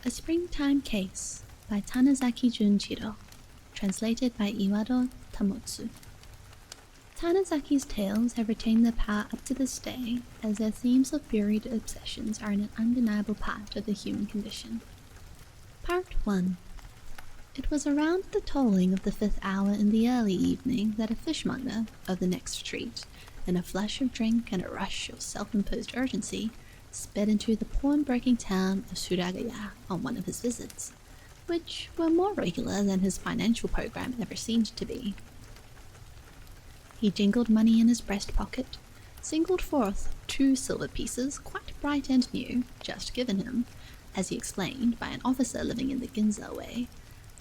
A Springtime Case by Tanizaki Jun'ichirou, translated by ʟɪᴏᴏᴏ Tamotsu. Tanizaki's tales have retained their power up to this day, as their themes of buried obsessions are an undeniable part of the human condition. Part 1. It was around the tolling of the 5th hour in the early evening that a fishmonger of the next street, in a flush of drink and a rush of self-imposed urgency, sped into the pawnbroking town of Suragaya on one of his visits, which were more regular than his financial program ever seemed to be. He jingled money in his breast pocket, singled forth 2 silver pieces, quite bright and new, just given him, as he explained, by an officer living in the Ginza way,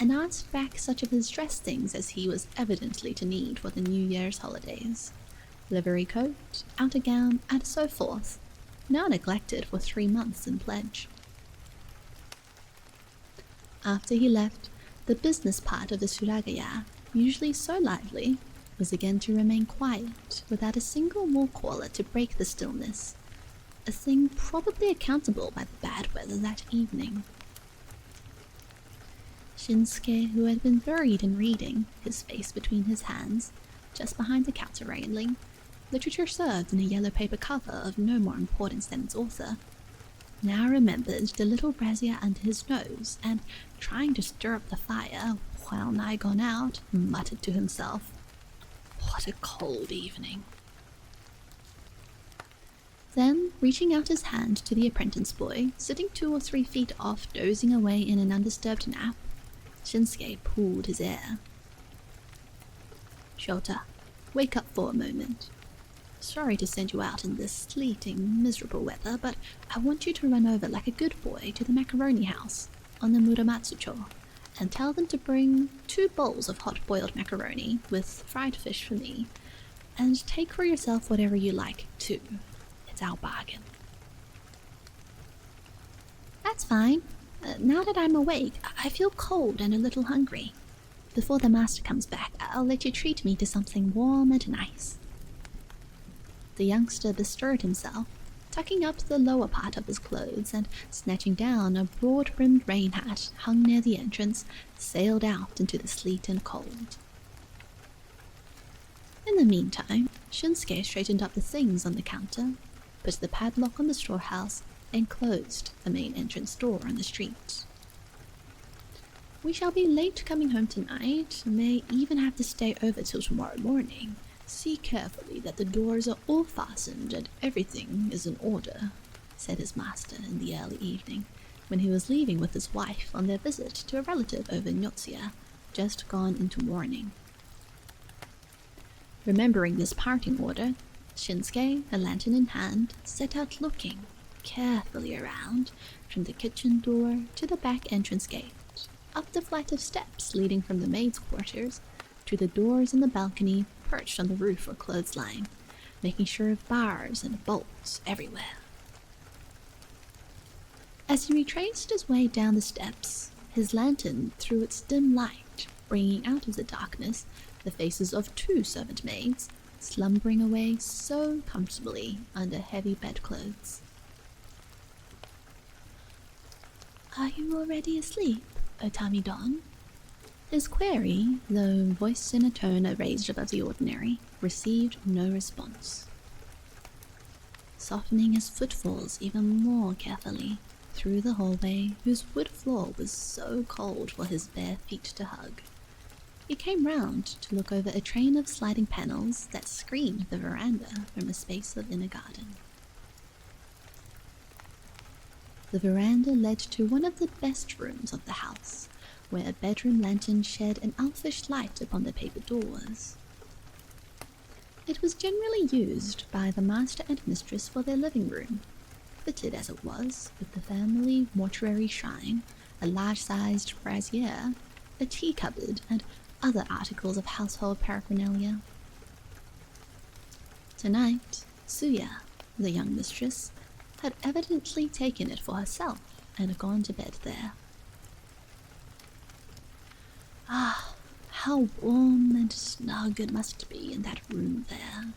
and asked back such of his dress things as he was evidently to need for the New Year's holidays. Livery coat, outer gown, and so forth, now neglected for 3 months in pledge. After he left, the business part of the Suragaya, usually so lively, was again to remain quiet, without a single more caller to break the stillness, a thing probably accountable by the bad weather that evening. Shinsuke, who had been buried in reading, his face between his hands, just behind the counter railing, literature served in a yellow paper cover of no more importance than its author, now remembered the little brazier under his nose, and, trying to stir up the fire, while nigh gone out, muttered to himself, "What a cold evening." Then, reaching out his hand to the apprentice boy, sitting 2 or 3 feet off, dozing away in an undisturbed nap, Shinsuke pulled his ear. "Shota, wake up for a moment. Sorry to send you out in this sleeting, miserable weather, but I want you to run over like a good boy to the macaroni house on the Muramatsucho and tell them to bring 2 bowls of hot-boiled macaroni with fried fish for me, and take for yourself whatever you like, too. It's our bargain." "That's fine. Now that I'm awake, I feel cold and a little hungry. Before the master comes back, I'll let you treat me to something warm and nice." The youngster bestirred himself, tucking up the lower part of his clothes and snatching down a broad-brimmed rain hat hung near the entrance, sailed out into the sleet and cold. In the meantime, Shinsuke straightened up the things on the counter, put the padlock on the storehouse, and closed the main entrance door on the street. "We shall be late coming home tonight, may even have to stay over till tomorrow morning. See carefully that the doors are all fastened and everything is in order," said his master in the early evening, when he was leaving with his wife on their visit to a relative over in Yotsuya, just gone into mourning. Remembering this parting order, Shinsuke, a lantern in hand, set out looking carefully around, from the kitchen door to the back entrance gate, up the flight of steps leading from the maids' quarters, to the doors in the balcony perched on the roof or clothesline, making sure of bars and bolts everywhere. As he retraced his way down the steps, his lantern threw its dim light, bringing out of the darkness the faces of 2 servant maids, slumbering away so comfortably under heavy bedclothes. "Are you already asleep, Otami-don?" His query, though voiced in a tone raised above the ordinary, received no response. Softening his footfalls even more carefully through the hallway, whose wood floor was so cold for his bare feet to hug, he came round to look over a train of sliding panels that screened the veranda from a space of inner garden. The veranda led to one of the best rooms of the house, where a bedroom lantern shed an elfish light upon the paper doors. It was generally used by the master and mistress for their living room, fitted as it was with the family mortuary shrine, a large-sized brazier, a tea cupboard, and other articles of household paraphernalia. Tonight, Suya, the young mistress, had evidently taken it for herself and gone to bed there. Ah, how warm and snug it must be in that room there.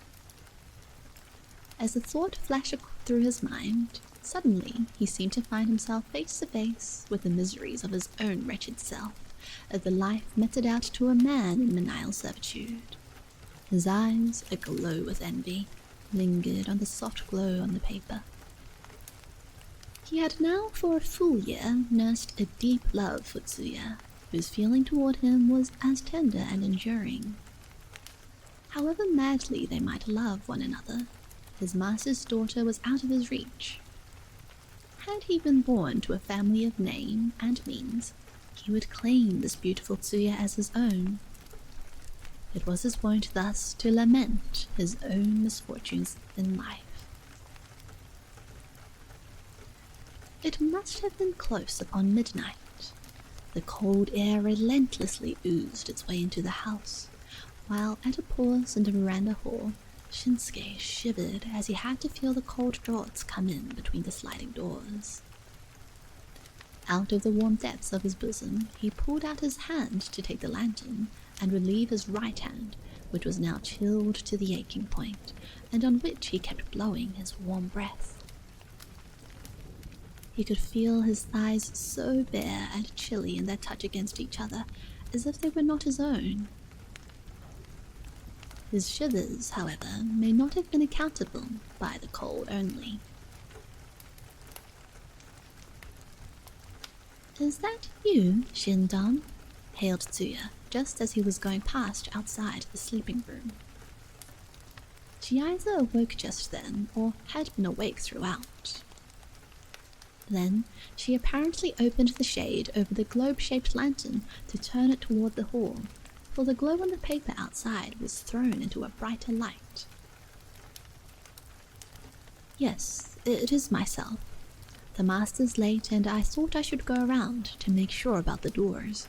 As the thought flashed through his mind, Suddenly, he seemed to find himself face to face with the miseries of his own wretched self, of the life meted out to a man in menial servitude. His eyes, aglow with envy, lingered on the soft glow on the paper. He had now for a full year nursed a deep love for Tsuya, whose feeling toward him was as tender and enduring. However madly they might love one another, his master's daughter was out of his reach. Had he been born to a family of name and means, he would claim this beautiful Tsuya as his own. It was his wont thus to lament his own misfortunes in life. It must have been close upon midnight. The cold air relentlessly oozed its way into the house, while at a pause in the veranda hall, Shinsuke shivered as he had to feel the cold draughts come in between the sliding doors. Out of the warm depths of his bosom, he pulled out his hand to take the lantern and relieve his right hand, which was now chilled to the aching point, and on which he kept blowing his warm breath. He could feel his thighs so bare and chilly in their touch against each other, as if they were not his own. His shivers, however, may not have been accountable by the cold only. "Is that you, Shindan?" hailed Tsuya, just as he was going past outside the sleeping room. She either awoke just then, or had been awake throughout. Then she apparently opened the shade over the globe-shaped lantern to turn it toward the hall, for the glow on the paper outside was thrown into a brighter light. "Yes, it is myself. The master's late, and I thought I should go around to make sure about the doors."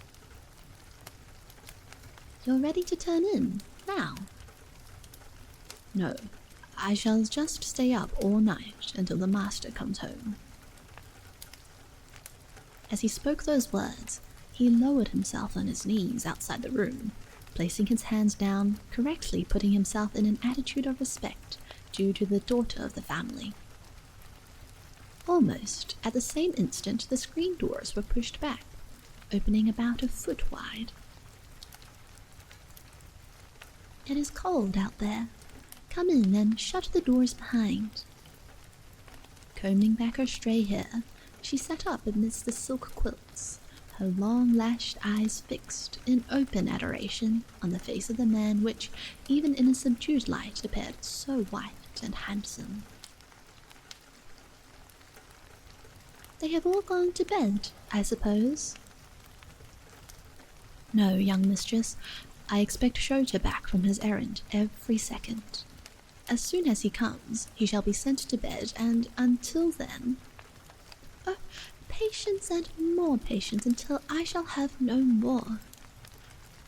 "You're ready to turn in, now?" "No, I shall just stay up all night until the master comes home." As he spoke those words, he lowered himself on his knees outside the room, placing his hands down, correctly putting himself in an attitude of respect due to the daughter of the family. Almost at the same instant, the screen doors were pushed back, opening about a foot wide. "It is cold out there. Come in and shut the doors behind." Combing back her stray hair, she sat up amidst the silk quilts, her long-lashed eyes fixed in open adoration on the face of the man which, even in a subdued light, appeared so white and handsome. "They have all gone to bed, I suppose?" "No, young mistress. I expect Shota back from his errand every second. As soon as he comes, he shall be sent to bed, and until then—" "Oh, patience and more patience until I shall have no more.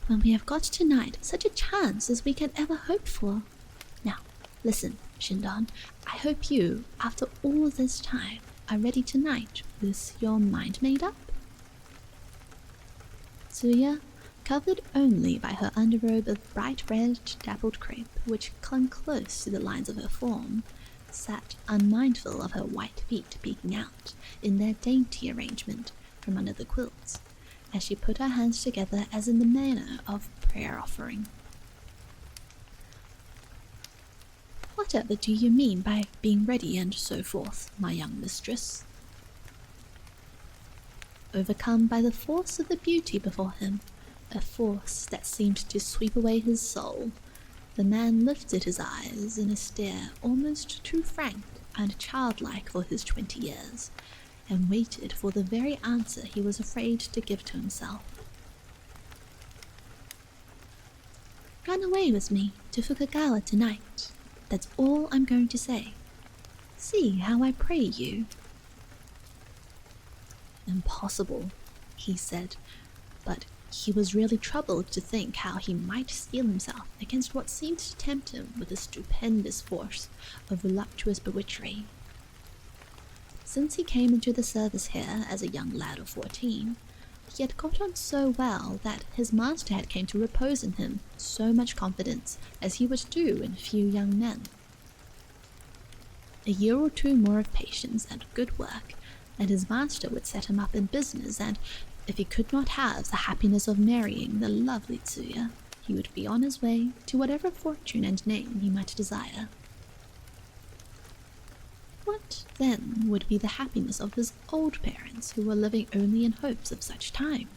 When we have got tonight such a chance as we can ever hope for. Now, listen, Shindan, I hope you, after all this time, are ready tonight with your mind made up?" Tsuya, covered only by her underrobe of bright red dappled crepe, which clung close to the lines of her form, sat unmindful of her white feet peeking out, in their dainty arrangement, from under the quilts, as she put her hands together as in the manner of prayer offering. "Whatever do you mean by being ready and so forth, my young mistress?" Overcome by the force of the beauty before him, a force that seemed to sweep away his soul, the man lifted his eyes in a stare almost too frank and childlike for his 20 years, and waited for the very answer he was afraid to give to himself. "Run away with me to Fukagawa tonight. That's all I'm going to say. See how I pray you." "Impossible," he said, but he was really troubled to think how he might steel himself against what seemed to tempt him with a stupendous force of voluptuous bewitchery. Since he came into the service here as a young lad of 14, he had got on so well that his master had came to repose in him so much confidence as he would do in few young men. A year or two more of patience and good work, and his master would set him up in business, and if he could not have the happiness of marrying the lovely Tsuya, he would be on his way to whatever fortune and name he might desire. What, then, would be the happiness of his old parents who were living only in hopes of such time?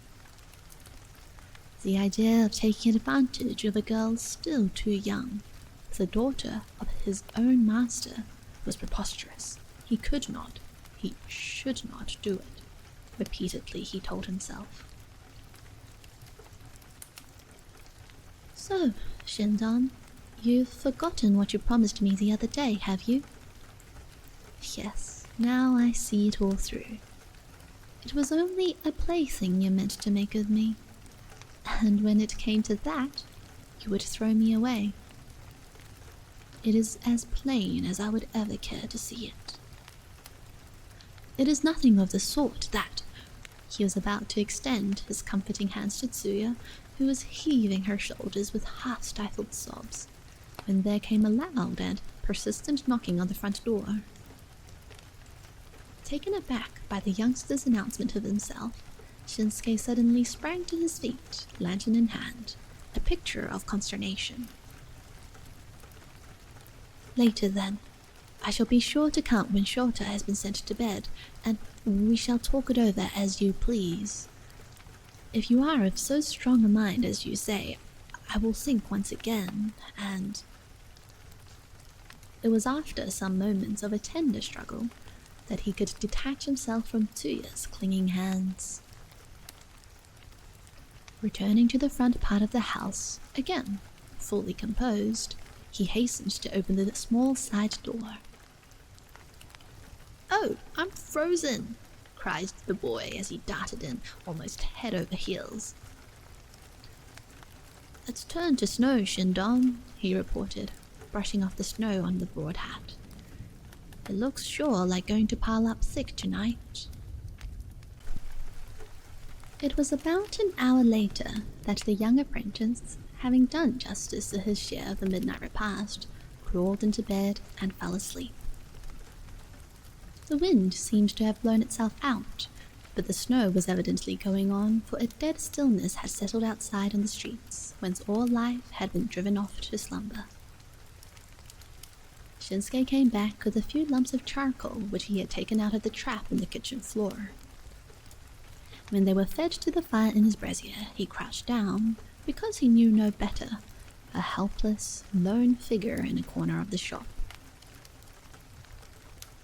The idea of taking advantage of a girl still too young, the daughter of his own master, was preposterous. He could not, he should not do it. Repeatedly he told himself. So, Shindan, you've forgotten what you promised me the other day, have you? Yes, now I see it all through. It was only a plaything you meant to make of me, and when it came to that, you would throw me away. It is as plain as I would ever care to see it. It is nothing of the sort that. He was about to extend his comforting hands to Tsuya, who was heaving her shoulders with half-stifled sobs, when there came a loud and persistent knocking on the front door. Taken aback by the youngster's announcement of himself, Shinsuke suddenly sprang to his feet, lantern in hand, a picture of consternation. Later then, I shall be sure to come when Shota has been sent to bed, and we shall talk it over as you please. If you are of so strong a mind as you say, I will think once again, and... It was after some moments of a tender struggle that he could detach himself from Tsuya's clinging hands. Returning to the front part of the house, again, fully composed, he hastened to open the small side door. "Oh, I'm frozen!" cried the boy as he darted in, almost head over heels. "It's turned to snow, Shindan," he reported, brushing off the snow on the broad hat. "It looks sure like going to pile up thick tonight." It was about an hour later that the young apprentice, having done justice to his share of the midnight repast, crawled into bed and fell asleep. The wind seemed to have blown itself out, but the snow was evidently going on, for a dead stillness had settled outside on the streets, whence all life had been driven off to slumber. Shinsuke came back with a few lumps of charcoal which he had taken out of the trap in the kitchen floor. When they were fed to the fire in his brazier, he crouched down, because he knew no better, a helpless, lone figure in a corner of the shop.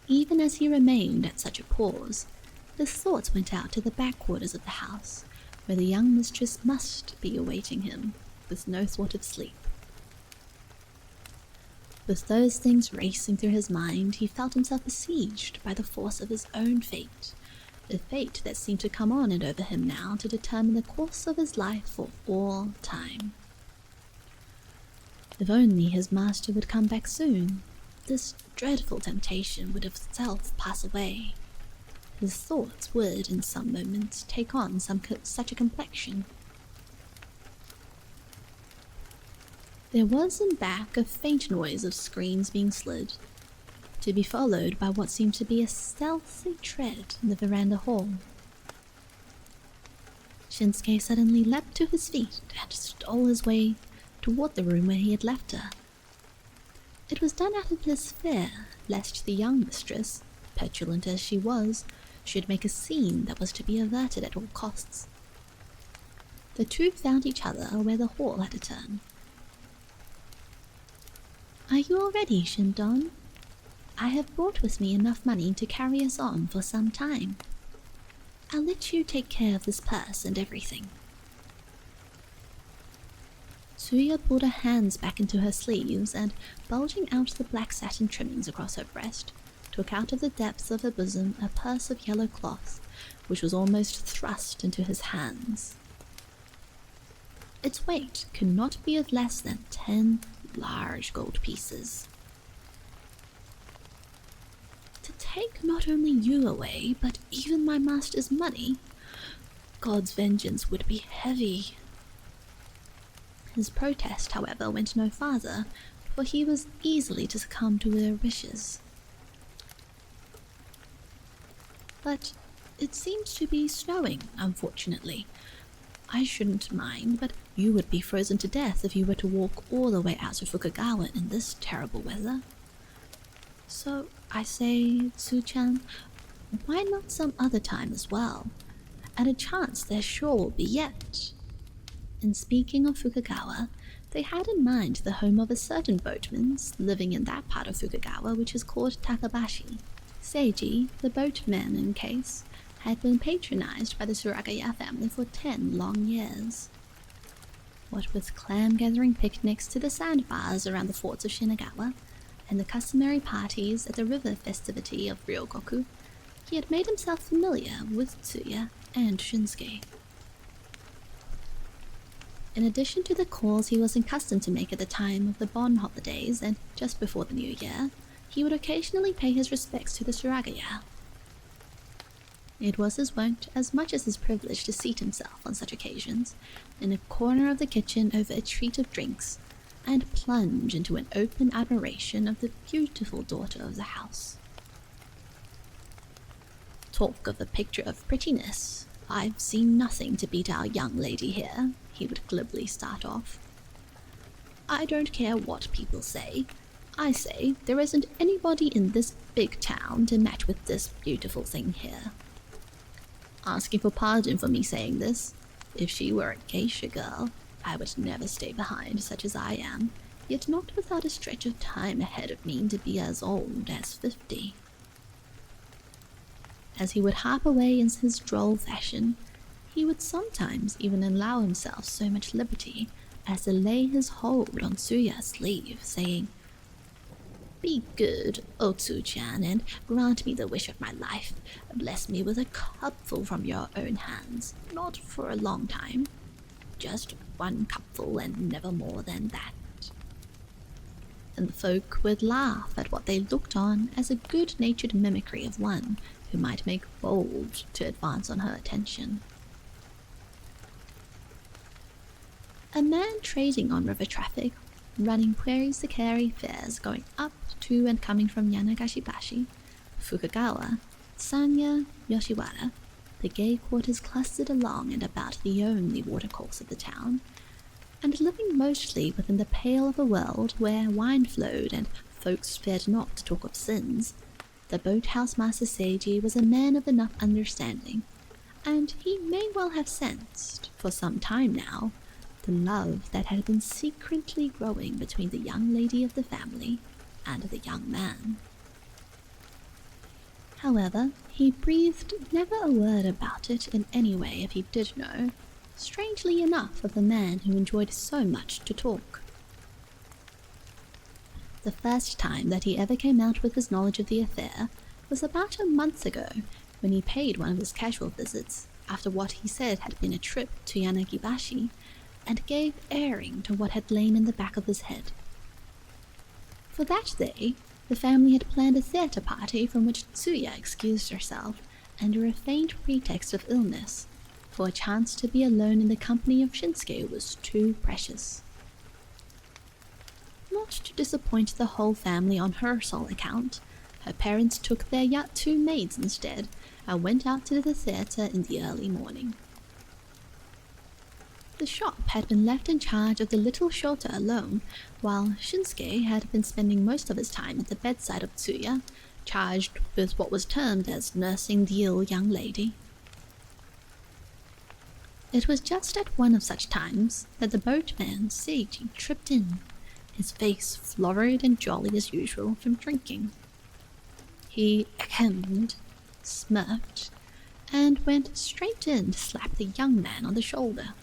Even as he remained at such a pause, his thoughts went out to the back quarters of the house, where the young mistress must be awaiting him, with no thought of sleep. With those things racing through his mind, he felt himself besieged by the force of his own fate, a fate that seemed to come on and over him now to determine the course of his life for all time. If only his master would come back soon, this dreadful temptation would of itself pass away. His thoughts would, in some moments, take on such a complexion. There was in back a faint noise of screens being slid, to be followed by what seemed to be a stealthy tread in the veranda hall. Shinsuke suddenly leapt to his feet and stole his way toward the room where he had left her. It was done out of his fear lest the young mistress, petulant as she was, should make a scene that was to be averted at all costs. The two found each other where the hall had a turn. "Are you all ready, Shindan? I have brought with me enough money to carry us on for some time. I'll let you take care of this purse and everything." Tsuya pulled her hands back into her sleeves and, bulging out the black satin trimmings across her breast, took out of the depths of her bosom a purse of yellow cloth, which was almost thrust into his hands. Its weight could not be of less than 10 large gold pieces. "To take not only you away, but even my master's money? God's vengeance would be heavy." His protest, however, went no farther, for he was easily to succumb to her wishes. but it seems to be snowing, unfortunately. I shouldn't mind, but you would be frozen to death if you were to walk all the way out to Fukagawa in this terrible weather. So I say, Tsu-chan, why not some other time as well? And a chance there sure will be yet. In speaking of Fukagawa, they had in mind the home of a certain boatman living in that part of Fukagawa which is called Takabashi. Seiji, the boatman in case, had been patronized by the Suragaya family for 10 long years. What with clam-gathering picnics to the sandbars around the forts of Shinagawa, and the customary parties at the river festivity of Ryogoku, he had made himself familiar with Tsuya and Shinsuke. In addition to the calls he was accustomed to make at the time of the Bon holidays and just before the New Year, he would occasionally pay his respects to the Suragaya. It was his wont, as much as his privilege, to seat himself on such occasions in a corner of the kitchen over a treat of drinks, and plunge into an open admiration of the beautiful daughter of the house. Talk of a picture of prettiness, I've seen nothing to beat our young lady here, he would glibly start off. I don't care what people say. I say there isn't anybody in this big town to match with this beautiful thing here. Asking for pardon for me saying this. If she were a geisha girl, I would never stay behind such as I am, yet not without a stretch of time ahead of me to be as old as 50. As he would harp away in his droll fashion, he would sometimes even allow himself so much liberty as to lay his hold on Tsuya's sleeve, saying, "Be good, O Tsu-chan, and grant me the wish of my life. Bless me with a cupful from your own hands, not for a long time. Just one cupful and never more than that." And the folk would laugh at what they looked on as a good-natured mimicry of one who might make bold to advance on her attention. A man trading on river traffic, running queries to carry fares going up to and coming from Yanagashibashi, Fukagawa, Sanya, Yoshiwara, the gay quarters clustered along and about the only watercourse of the town, and living mostly within the pale of a world where wine flowed and folks feared not to talk of sins, the boathouse master Seiji was a man of enough understanding, and he may well have sensed, for some time now, the love that had been secretly growing between the young lady of the family and the young man. However, he breathed never a word about it in any way if he did know, strangely enough of the man who enjoyed so much to talk. The first time that he ever came out with his knowledge of the affair was about a month ago, when he paid one of his casual visits, after what he said had been a trip to Yanagibashi, and gave airing to what had lain in the back of his head. For that day, the family had planned a theatre party from which Tsuya excused herself under a faint pretext of illness, for a chance to be alone in the company of Shinsuke was too precious. Not to disappoint the whole family on her sole account, her parents took their 2 maids instead, and went out to the theatre in the early morning. The shop had been left in charge of the little Shota alone, while Shinsuke had been spending most of his time at the bedside of Tsuya, charged with what was termed as nursing the ill young lady. It was just at one of such times that the boatman Seiji tripped in, his face florid and jolly as usual from drinking. He hemmed, smirked, and went straight in to slap the young man on the shoulder.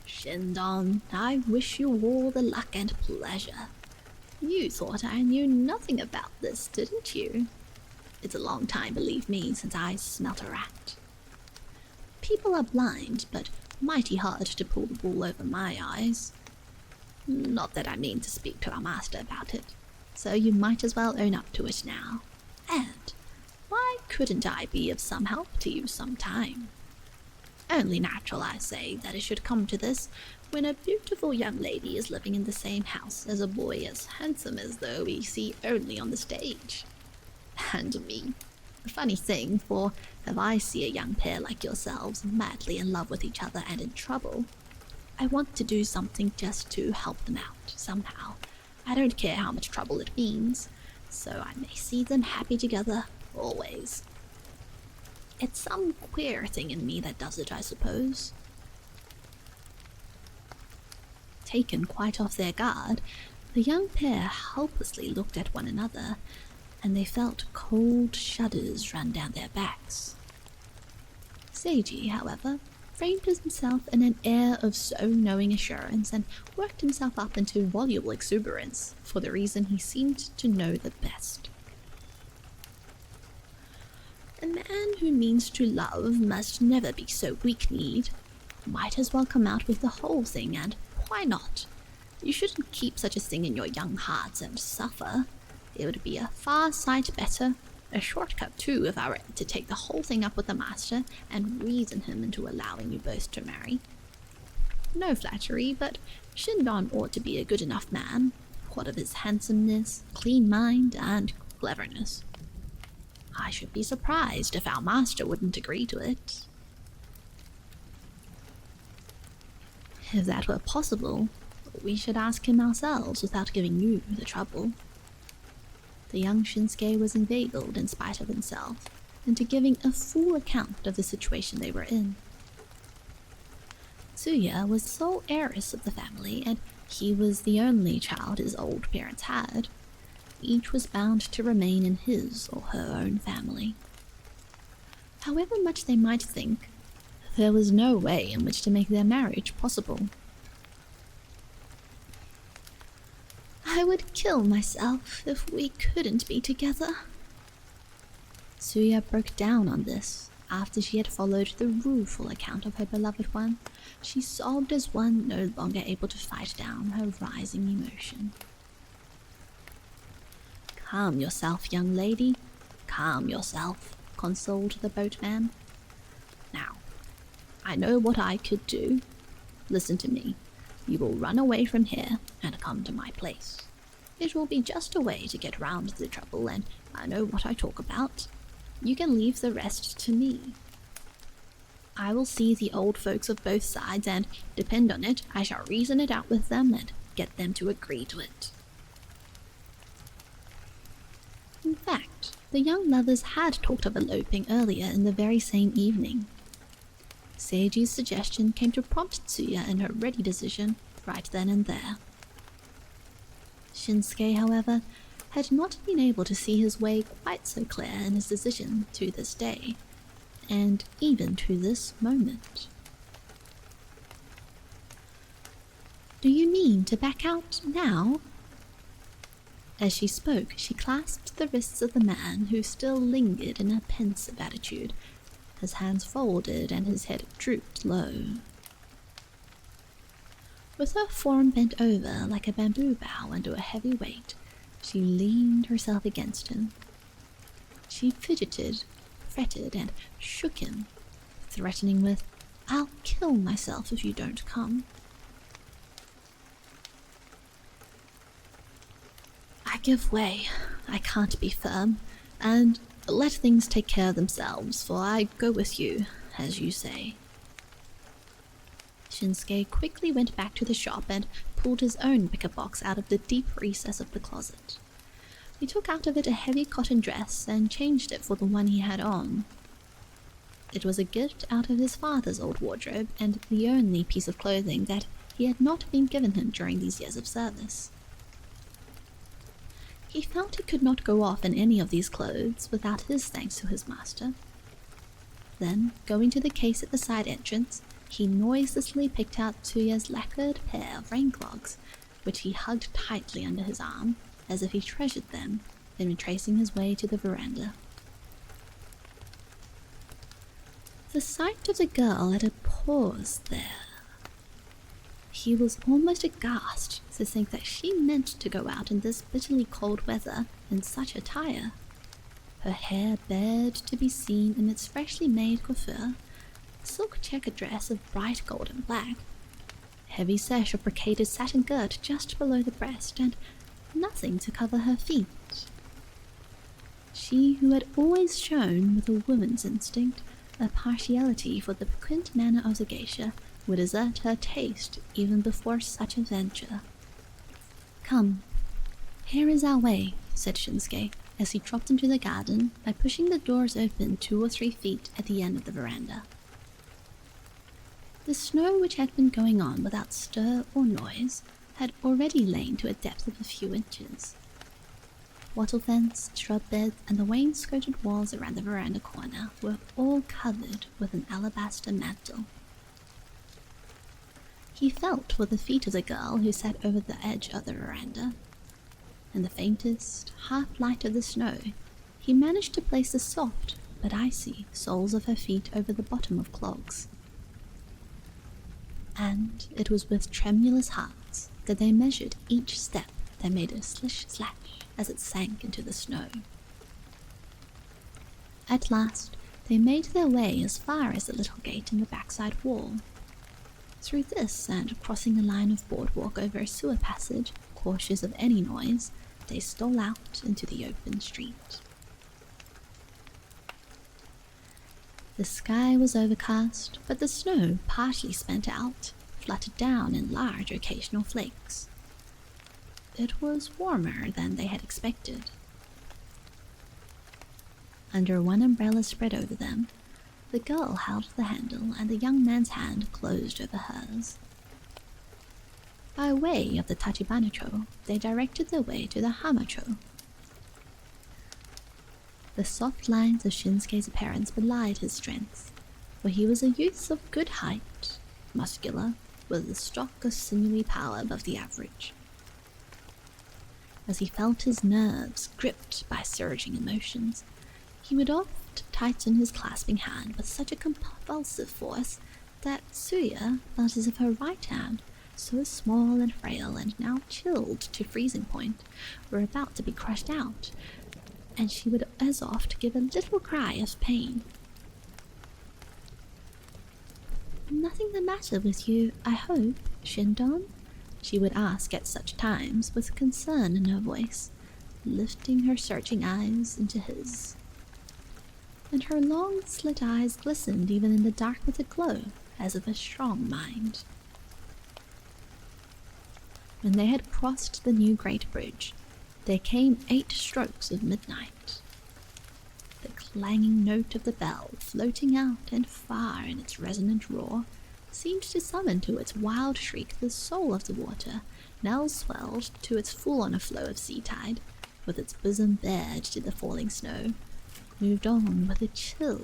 "Shindon, I wish you all the luck and pleasure. You thought I knew nothing about this, didn't you? It's a long time, believe me, since I smelt a rat. People are blind, but mighty hard to pull the wool over my eyes. Not that I mean to speak to our master about it, so you might as well own up to it now. And why couldn't I be of some help to you sometime? Only natural, I say, that it should come to this, when a beautiful young lady is living in the same house as a boy as handsome as though we see only on the stage. And me. A funny thing, for if I see a young pair like yourselves madly in love with each other and in trouble, I want to do something just to help them out, somehow. I don't care how much trouble it means, so I may see them happy together, always. It's some queer thing in me that does it, I suppose. Taken quite off their guard, the young pair helplessly looked at one another, and they felt cold shudders run down their backs. Seiji, however, framed himself in an air of so-knowing assurance and worked himself up into voluble exuberance for the reason he seemed to know the best. A man who means to love must never be so weak-kneed. Might as well come out with the whole thing, and why not? You shouldn't keep such a thing in your young hearts and suffer. It would be a far sight better, a shortcut too, if I were to take the whole thing up with the master and reason him into allowing you both to marry. No flattery, but Shindon ought to be a good enough man, what of his handsomeness, clean mind, and cleverness. I should be surprised if our master wouldn't agree to it. If that were possible, we should ask him ourselves without giving you the trouble. The young Shinsuke was inveigled in spite of himself into giving a full account of the situation they were in. Tsuya was the sole heiress of the family, and he was the only child his old parents had. Each was bound to remain in his or her own family. However much they might think, there was no way in which to make their marriage possible. I would kill myself if we couldn't be together. Tsuya broke down on this after she had followed the rueful account of her beloved one. She sobbed as one no longer able to fight down her rising emotion. Calm yourself, young lady. Calm yourself, consoled the boatman. Now, I know what I could do. Listen to me. You will run away from here and come to my place. It will be just a way to get round the trouble, and I know what I talk about. You can leave the rest to me. I will see the old folks of both sides, and depend on it, I shall reason it out with them and get them to agree to it. In fact, the young lovers had talked of eloping earlier in the very same evening. Seiji's suggestion came to prompt Tsuya in her ready decision right then and there. Shinsuke, however, had not been able to see his way quite so clear in his decision to this day, and even to this moment. Do you mean to back out now? As she spoke, she clasped the wrists of the man who still lingered in a pensive attitude, his hands folded and his head drooped low. With her form bent over like a bamboo bough under a heavy weight, she leaned herself against him. She fidgeted, fretted, and shook him, threatening with, "I'll kill myself if you don't come." I give way. I can't be firm, and let things take care of themselves, for I go with you, as you say. Shinsuke quickly went back to the shop and pulled his own wicker box out of the deep recess of the closet. He took out of it a heavy cotton dress and changed it for the one he had on. It was a gift out of his father's old wardrobe, and the only piece of clothing that he had not been given him during these years of service. He felt he could not go off in any of these clothes without his thanks to his master. Then, going to the case at the side entrance, he noiselessly picked out Tsuya's lacquered pair of rain clogs, which he hugged tightly under his arm, as if he treasured them, then retracing his way to the veranda. The sight of the girl had a pause there. He was almost aghast to think that she meant to go out in this bitterly cold weather in such attire. Her hair bared to be seen in its freshly made coiffure, silk checkered dress of bright gold and black, heavy sash of brocaded satin girt just below the breast, and nothing to cover her feet. She who had always shown, with a woman's instinct, a partiality for the piquant manner of the geisha, would assert her taste even before such a venture. "Come, here is our way," said Shinsuke, as he dropped into the garden by pushing the doors open 2 or 3 feet at the end of the veranda. The snow, which had been going on without stir or noise, had already lain to a depth of a few inches. Wattle fence, shrub beds, and the wainscoted walls around the veranda corner were all covered with an alabaster mantle. He felt for the feet of the girl who sat over the edge of the veranda. In the faintest half-light of the snow, he managed to place the soft but icy soles of her feet over the bottom of clogs. And it was with tremulous hearts that they measured each step that made a slish-slash as it sank into the snow. At last, they made their way as far as the little gate in the backside wall. Through this, and crossing a line of boardwalk over a sewer passage, cautious of any noise, they stole out into the open street. The sky was overcast, but the snow, partly spent out, fluttered down in large occasional flakes. It was warmer than they had expected. Under one umbrella spread over them, the girl held the handle and the young man's hand closed over hers. By way of the Tachibanacho, they directed their way to the Hamacho. The soft lines of Shinsuke's appearance belied his strength, for he was a youth of good height, muscular, with a stock of sinewy power above the average. As he felt his nerves gripped by surging emotions, he would oft tighten his clasping hand with such a compulsive force that Tsuya felt as if her right hand, so small and frail and now chilled to freezing point, were about to be crushed out, and she would as oft give a little cry of pain. "Nothing the matter with you, I hope, Shindon?" she would ask at such times with concern in her voice, lifting her searching eyes into his. And her long slit eyes glistened even in the dark with a glow, as of a strong mind. When they had crossed the new great bridge, there came 8 strokes of midnight. The clanging note of the bell, floating out and far in its resonant roar, seemed to summon to its wild shriek the soul of the water, now swelled to its full-on flow of sea tide, with its bosom bared to the falling snow, moved on with a chill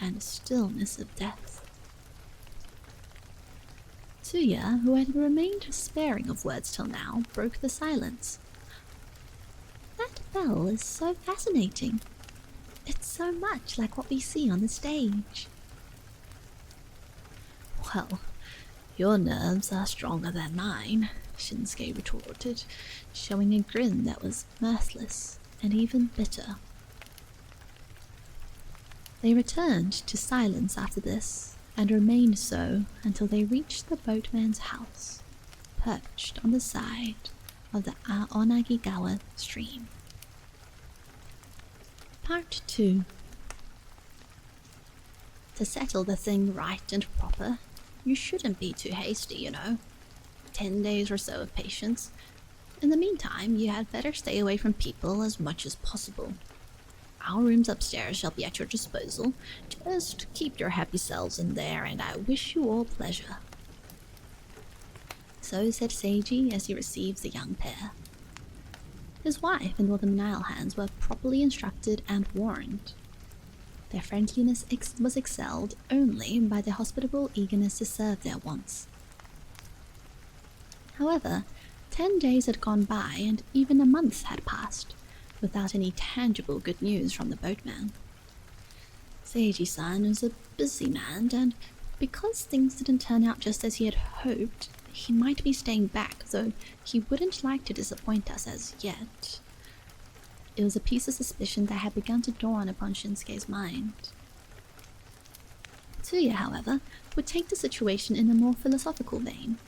and stillness of death. Tsuya, who had remained sparing of words till now, broke the silence. "That bell is so fascinating. It's so much like what we see on the stage." "Well, your nerves are stronger than mine," Shinsuke retorted, showing a grin that was mirthless and even bitter. They returned to silence after this, and remained so until they reached the boatman's house, perched on the side of the Onagigawa stream. Part 2. To settle the thing right and proper, you shouldn't be too hasty, you know. 10 days or so of patience. In the meantime, you had better stay away from people as much as possible. Our rooms upstairs shall be at your disposal. Just keep your happy selves in there, and I wish you all pleasure." So said Seiji as he received the young pair. His wife and all the menial hands were properly instructed and warned. Their friendliness was excelled only by their hospitable eagerness to serve their wants. However, 10 days had gone by, and even a month had passed, without any tangible good news from the boatman. Seiji-san was a busy man, and because things didn't turn out just as he had hoped, he might be staying back, though he wouldn't like to disappoint us as yet. It was a piece of suspicion that had begun to dawn upon Shinsuke's mind. Tsuya, however, would take the situation in a more philosophical vein.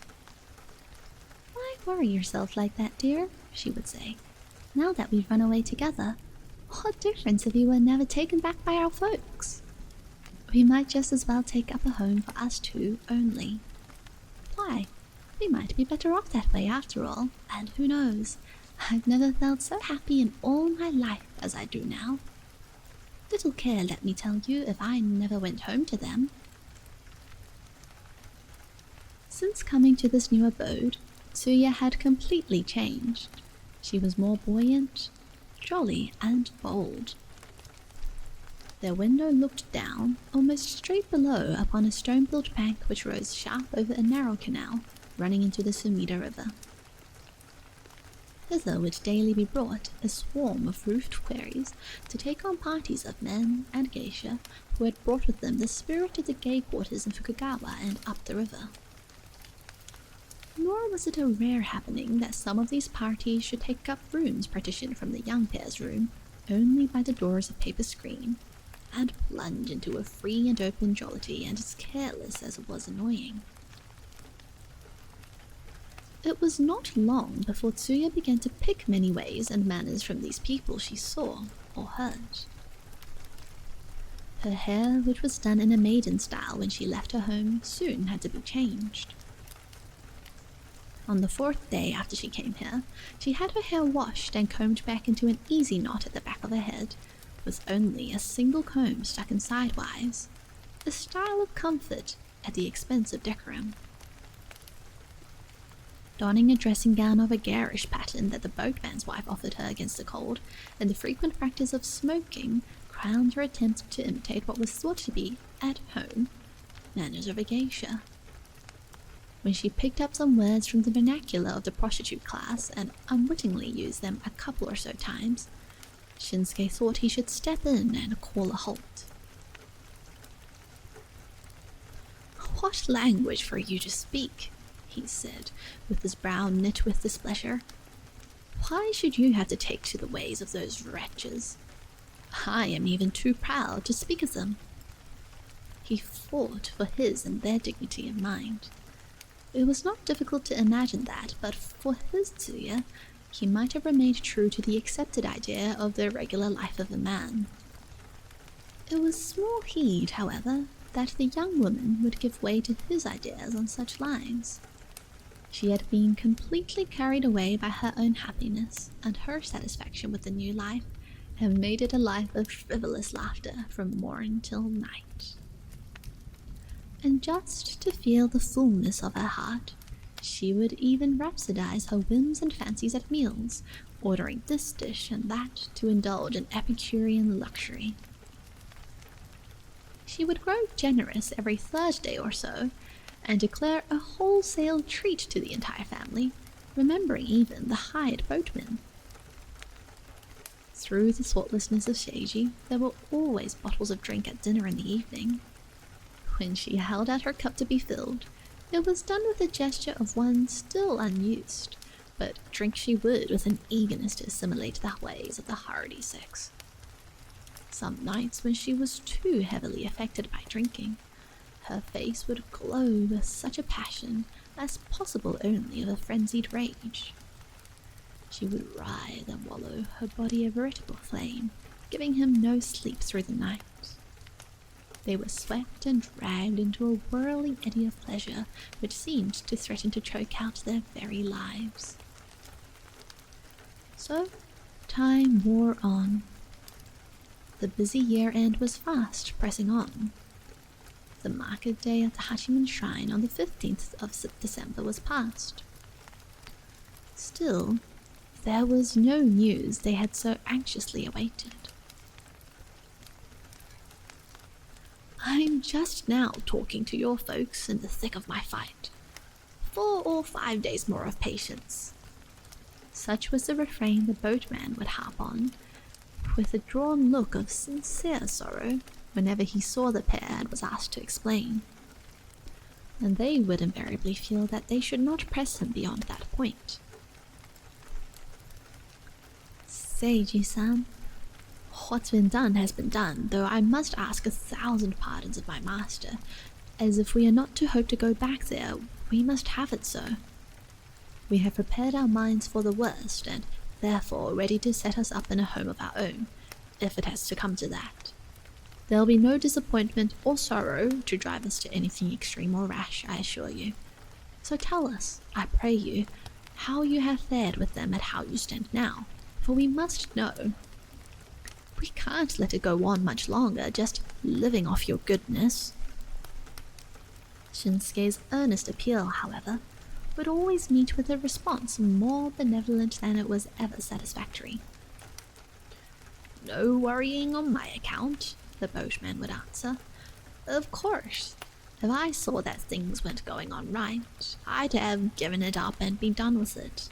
"Why worry yourself like that, dear?" she would say. "Now that we've run away together, What difference if we were never taken back by our folks? We might just as well take up a home for us two only. Why, we might be better off that way after all, and who knows, I've never felt so happy in all my life as I do now. Little care, let me tell you, if I never went home to them. Since coming to this new abode, Tsuya had completely changed. She was more buoyant, jolly, and bold. Their window looked down, almost straight below, upon a stone-built bank which rose sharp over a narrow canal running into the Sumida River. Hither would daily be brought a swarm of roofed quarries to take on parties of men and geisha who had brought with them the spirit of the gay quarters in Fukagawa and up the river. Nor was it a rare happening that some of these parties should take up rooms partitioned from the young pair's room only by the doors of paper screen, and plunge into a free and open jollity and as careless as it was annoying. It was not long before Tsuya began to pick many ways and manners from these people she saw or heard. Her hair, which was done in a maiden style when she left her home, soon had to be changed. On the 4th day after she came here, she had her hair washed and combed back into an easy knot at the back of her head, with only a single comb stuck in sidewise, a style of comfort at the expense of decorum. Donning a dressing gown of a garish pattern that the boatman's wife offered her against the cold, and the frequent practice of smoking crowned her attempt to imitate what was thought to be, at home, manners of a geisha. When she picked up some words from the vernacular of the prostitute class and unwittingly used them a couple or so times, Shinsuke thought he should step in and call a halt. "What language for you to speak?" he said, with his brow knit with displeasure. "Why should you have to take to the ways of those wretches? I am even too proud to speak of them." He fought for his and their dignity of mind. It was not difficult to imagine that, but for his Tsuya, he might have remained true to the accepted idea of the regular life of a man. It was small heed, however, that the young woman would give way to his ideas on such lines. She had been completely carried away by her own happiness and her satisfaction with the new life, and made it a life of frivolous laughter from morn till night. And just to feel the fullness of her heart, she would even rhapsodize her whims and fancies at meals, ordering this dish and that to indulge in Epicurean luxury. She would grow generous every Thursday or so, and declare a wholesale treat to the entire family, remembering even the hired boatman. Through the thoughtlessness of Seiji, there were always bottles of drink at dinner in the evening. When she held out her cup to be filled, it was done with a gesture of one still unused, but drink she would with an eagerness to assimilate the ways of the hardy sex. Some nights when she was too heavily affected by drinking, her face would glow with such a passion as possible only of a frenzied rage. She would writhe and wallow, her body a veritable flame, giving him no sleep through the night. They were swept and dragged into a whirling eddy of pleasure which seemed to threaten to choke out their very lives. So, time wore on. The busy year-end was fast pressing on. The market day at the Hachiman Shrine on the 15th of December was past. Still, there was no news they had so anxiously awaited. "I'm just now talking to your folks in the thick of my fight. 4 or 5 days more of patience." Such was the refrain the boatman would harp on, with a drawn look of sincere sorrow whenever he saw the pair and was asked to explain. And they would invariably feel that they should not press him beyond that point. "Seiji-san, what's been done has been done, though I must ask 1,000 pardons of my master, as if we are not to hope to go back there, we must have it so. We have prepared our minds for the worst, and therefore ready to set us up in a home of our own, if it has to come to that. There'll be no disappointment or sorrow to drive us to anything extreme or rash, I assure you. So tell us, I pray you, how you have fared with them and how you stand now, for we must know. We can't let it go on much longer, just living off your goodness." Shinsuke's earnest appeal, however, would always meet with a response more benevolent than it was ever satisfactory. "No worrying on my account," the boatman would answer. "Of course, if I saw that things weren't going on right, I'd have given it up and been done with it.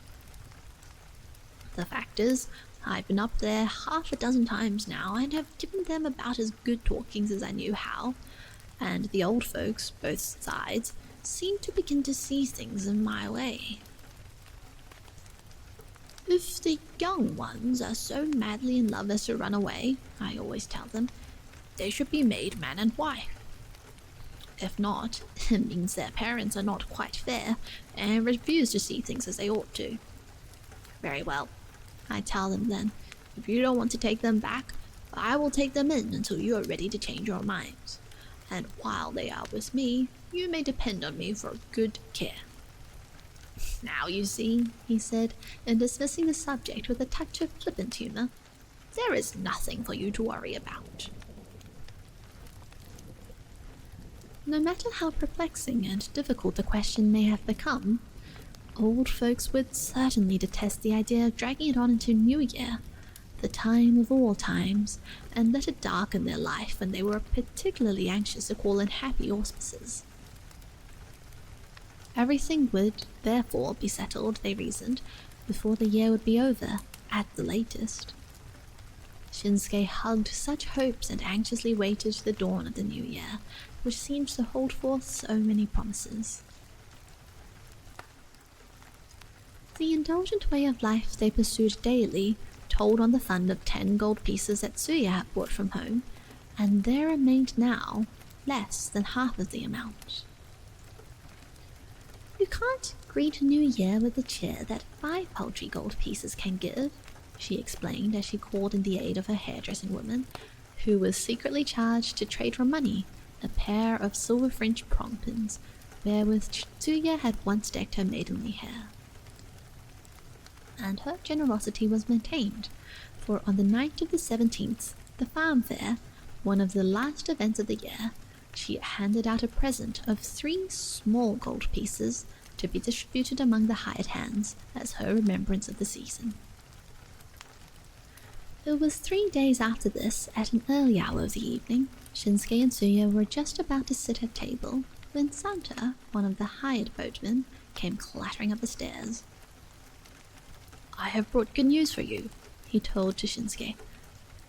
The fact is, I've been up there half a dozen times now and have given them about as good talkings as I knew how, and the old folks, both sides, seem to begin to see things in my way. If the young ones are so madly in love as to run away, I always tell them, they should be made man and wife. If not, it means their parents are not quite fair and refuse to see things as they ought to. Very well, I tell them then, if you don't want to take them back, I will take them in until you are ready to change your minds. And while they are with me, you may depend on me for good care. Now you see," he said, in dismissing the subject with a touch of flippant humour, "there is nothing for you to worry about." No matter how perplexing and difficult the question may have become, old folks would certainly detest the idea of dragging it on into New Year, the time of all times, and let it darken their life when they were particularly anxious to call in happy auspices. Everything would, therefore, be settled, they reasoned, before the year would be over, at the latest. Shinsuke hugged such hopes and anxiously waited the dawn of the new year, which seemed to hold forth so many promises. The indulgent way of life they pursued daily told on the fund of 10 gold pieces that Tsuya had brought from home, and there remained now less than half of the amount. "You can't greet New Year with the cheer that 5 paltry gold pieces can give," she explained as she called in the aid of her hairdressing woman, who was secretly charged to trade for money a pair of silver French prong pins, wherewith Tsuya had once decked her maidenly hair. And her generosity was maintained, for on the night of the 17th, the farm fair, one of the last events of the year, she handed out a present of 3 small gold pieces to be distributed among the hired hands as her remembrance of the season. It was 3 days after this, at an early hour of the evening, Shinsuke and Tsuya were just about to sit at table when Santa, one of the hired boatmen, came clattering up the stairs. "I have brought good news for you," he told to Shinsuke.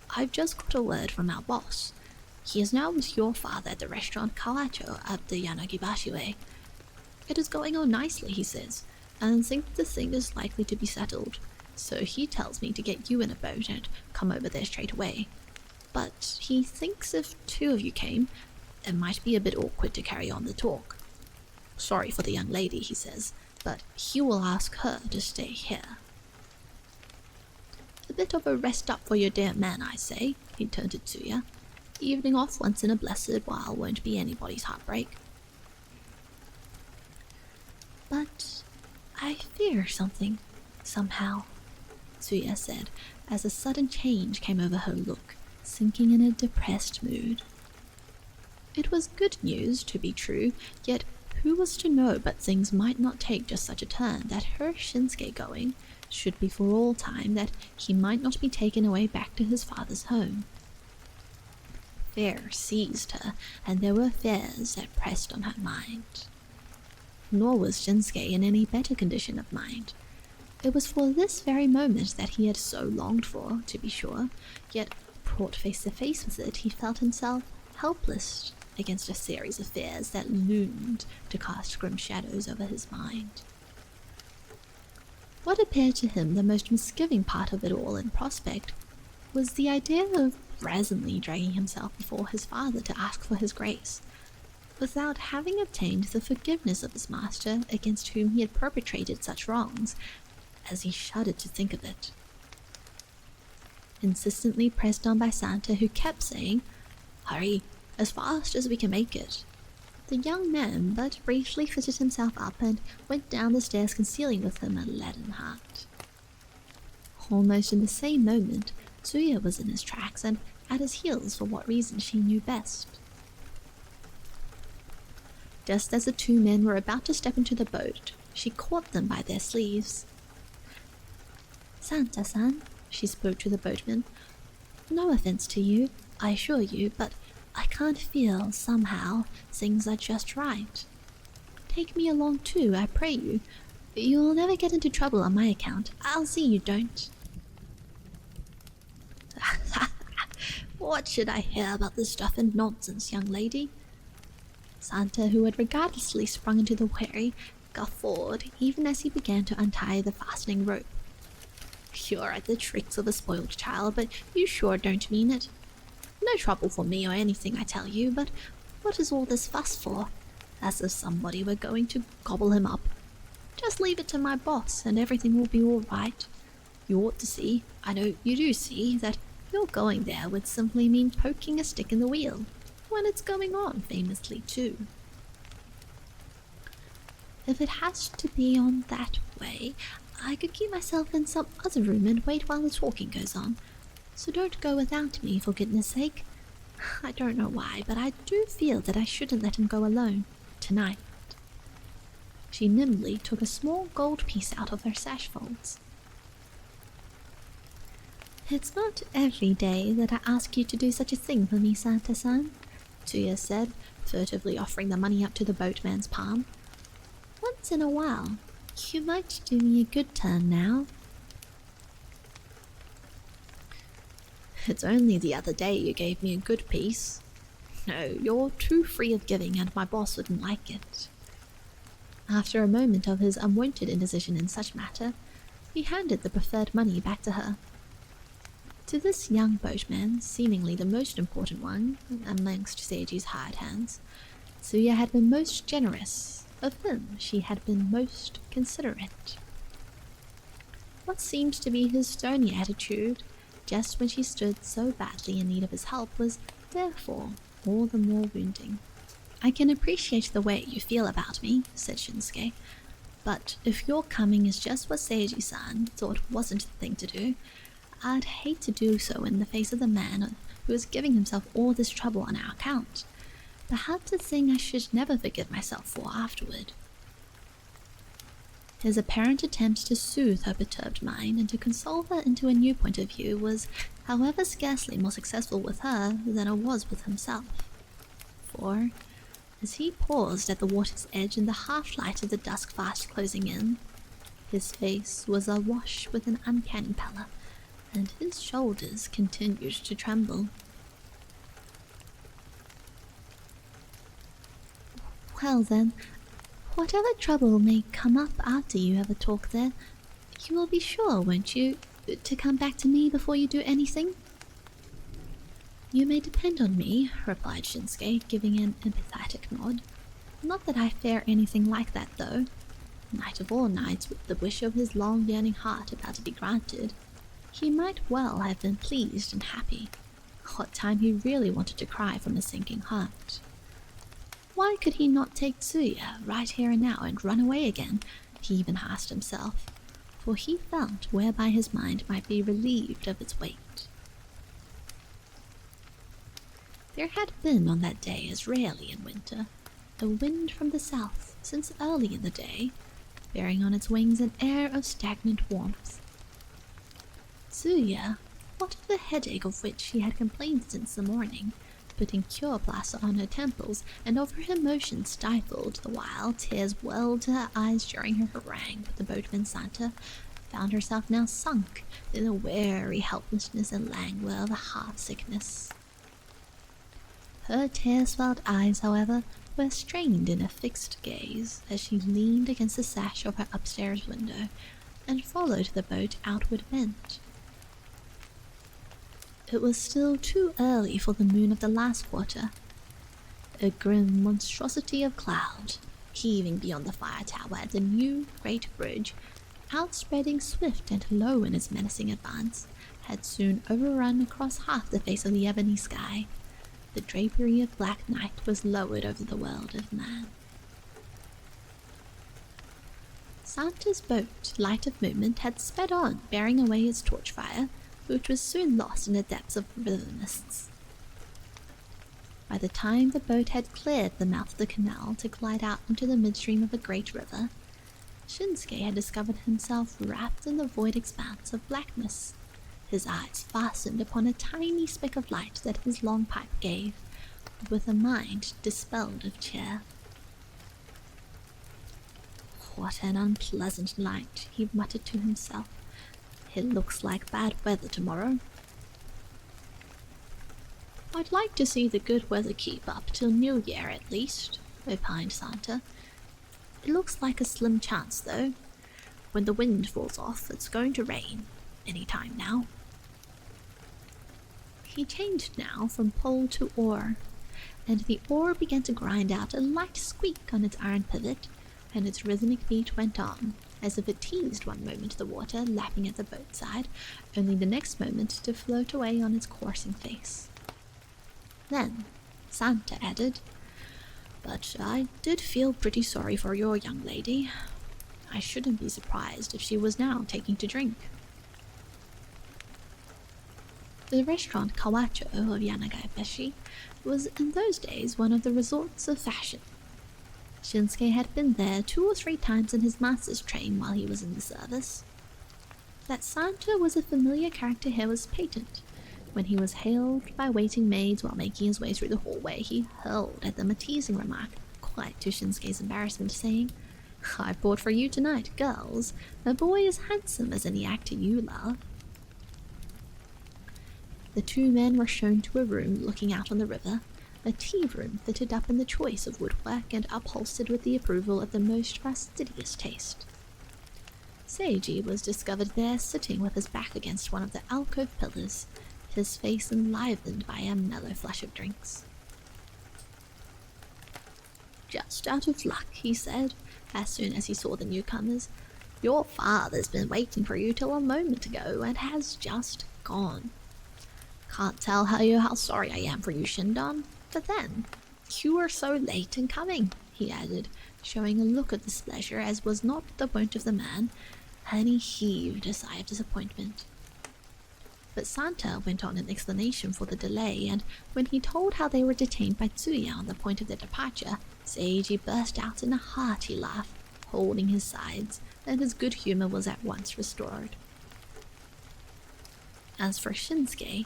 "I've just got a word from our boss. He is now with your father at the restaurant Kawacho up the Yanagibashi way. It is going on nicely, he says, and thinks the thing is likely to be settled, so he tells me to get you in a boat and come over there straight away. But he thinks if 2 of you came, it might be a bit awkward to carry on the talk. Sorry for the young lady, he says, but he will ask her to stay here." "A bit of a rest up for your dear man, I say," he turned to Tsuya. "Evening off once in a blessed while won't be anybody's heartbreak." "But I fear something, somehow," Tsuya said, as a sudden change came over her look, sinking in a depressed mood. It was good news, to be true, yet who was to know but things might not take just such a turn, that her Shinsuke going should be for all time, that he might not be taken away back to his father's home. Fear seized her, and there were fears that pressed on her mind. Nor was Shinsuke in any better condition of mind. It was for this very moment that he had so longed for, to be sure, yet brought face to face with it, he felt himself helpless against a series of fears that loomed to cast grim shadows over his mind. What appeared to him the most misgiving part of it all in prospect was the idea of brazenly dragging himself before his father to ask for his grace, without having obtained the forgiveness of his master against whom he had perpetrated such wrongs, as he shuddered to think of it. insistently pressed on by Santa, who kept saying, "Hurry, as fast as we can make it." The young man but briefly fitted himself up and went down the stairs, concealing with him a leaden heart. Almost in the same moment, Tsuya was in his tracks and at his heels for what reason she knew best. Just as the two men were about to step into the boat, she caught them by their sleeves. "Santa-san," she spoke to the boatman, "no offense to you, I assure you, but I can't feel, somehow, things are just right. Take me along too, I pray you. You'll never get into trouble on my account. I'll see you don't." "What should I hear about this stuff and nonsense, young lady?" Santa, who had regardlessly sprung into the wherry, guffawed even as he began to untie the fastening rope. "You're at the tricks of a spoiled child, but you sure don't mean it. No trouble for me or anything, I tell you, but what is all this fuss for? As if somebody were going to gobble him up. Just leave it to my boss and everything will be all right. You ought to see, I know you do see, that your going there would simply mean poking a stick in the wheel, when it's going on famously too. If it has to be on that way, I could keep myself in some other room and wait while the talking goes on. So don't go without me, for goodness sake. I don't know why, but I do feel that I shouldn't let him go alone, tonight." She nimbly took a small gold piece out of her sash folds. "It's not every day that I ask you to do such a thing for me, Santa-san," Tsuya said, furtively offering the money up to the boatman's palm. "Once in a while, you might do me a good turn now." "It's only the other day you gave me a good piece. No, you're too free of giving and my boss wouldn't like it." After a moment of his unwonted indecision in such matter, he handed the preferred money back to her. To this young boatman, seemingly the most important one amongst Seiji's hired hands, Tsuya had been most generous. Of him she had been most considerate. What seemed to be his stony attitude, just when she stood so badly in need of his help, was therefore all the more wounding. "I can appreciate the way you feel about me," said Shinsuke, "but if your coming is just what Seiji-san thought wasn't the thing to do, I'd hate to do so in the face of the man who is giving himself all this trouble on our account. Perhaps a thing I should never forgive myself for afterward." His apparent attempt to soothe her perturbed mind and to console her into a new point of view was, however, scarcely more successful with her than it was with himself. For, as he paused at the water's edge in the half-light of the dusk fast closing in, his face was awash with an uncanny pallor, and his shoulders continued to tremble. "Well then, whatever trouble may come up after you have a talk there, you will be sure, won't you, to come back to me before you do anything?" "You may depend on me," replied Shinsuke, giving an emphatic nod. "Not that I fear anything like that, though. Night of all nights, with the wish of his long yearning heart about to be granted, he might well have been pleased and happy. What time he really wanted to cry from a sinking heart. Why could he not take Tsuya right here and now and run away again, he even asked himself, for he felt whereby his mind might be relieved of its weight. There had been on that day, as rarely in winter, a wind from the south since early in the day, bearing on its wings an air of stagnant warmth. Tsuya, what of the headache of which she had complained since the morning, putting cure plaster on her temples and over her emotion stifled the while tears welled to her eyes during her harangue with the boatman Santa, found herself now sunk in a weary helplessness and languor of a heart-sickness. Her tear-swelled eyes, however, were strained in a fixed gaze as she leaned against the sash of her upstairs window and followed the boat outward bent. It was still too early for the moon of the last quarter. A grim monstrosity of cloud, heaving beyond the fire tower at the new great bridge, outspreading swift and low in its menacing advance, had soon overrun across half the face of the ebony sky. The drapery of black night was lowered over the world of man. Santa's boat, light of movement, had sped on, bearing away its torch fire, which was soon lost in the depths of river mists. By the time the boat had cleared the mouth of the canal to glide out into the midstream of a great river, Shinsuke had discovered himself wrapped in the void expanse of blackness, his eyes fastened upon a tiny speck of light that his long pipe gave, with a mind dispelled of cheer. "What an unpleasant night," he muttered to himself. "It looks like bad weather tomorrow." "I'd like to see the good weather keep up till New Year at least," opined Santa. "It looks like a slim chance, though. When the wind falls off, it's going to rain any time now." He changed now from pole to oar, and the oar began to grind out a light squeak on its iron pivot, and its rhythmic beat went on, as if it teased one moment the water lapping at the boat side, only the next moment to float away on its coursing face. Then Santa added, "But I did feel pretty sorry for your young lady. I shouldn't be surprised if she was now taking to drink." The restaurant Kawacho of Yanagabashi was in those days one of the resorts of fashion. Shinsuke had been there 2 or 3 times in his master's train while he was in the service. That Santa was a familiar character here was patent. When he was hailed by waiting maids while making his way through the hallway, he hurled at them a teasing remark, quite to Shinsuke's embarrassment, saying, "I bought for you tonight, girls. A boy as handsome as any actor you love." The 2 men were shown to a room looking out on the river, a tea room fitted up in the choice of woodwork and upholstered with the approval of the most fastidious taste. Seiji was discovered there sitting with his back against one of the alcove pillars, his face enlivened by a mellow flush of drinks. "Just out of luck," he said, as soon as he saw the newcomers. "Your father's been waiting for you till a moment ago, and has just gone. Can't tell how sorry I am for you, Shindon, but then, you were so late in coming," he added, showing a look of displeasure as was not the wont of the man, and he heaved a sigh of disappointment. But Santa went on an explanation for the delay, and when he told how they were detained by Tsuya on the point of their departure, Seiji burst out in a hearty laugh, holding his sides, and his good humor was at once restored. As for Shinsuke,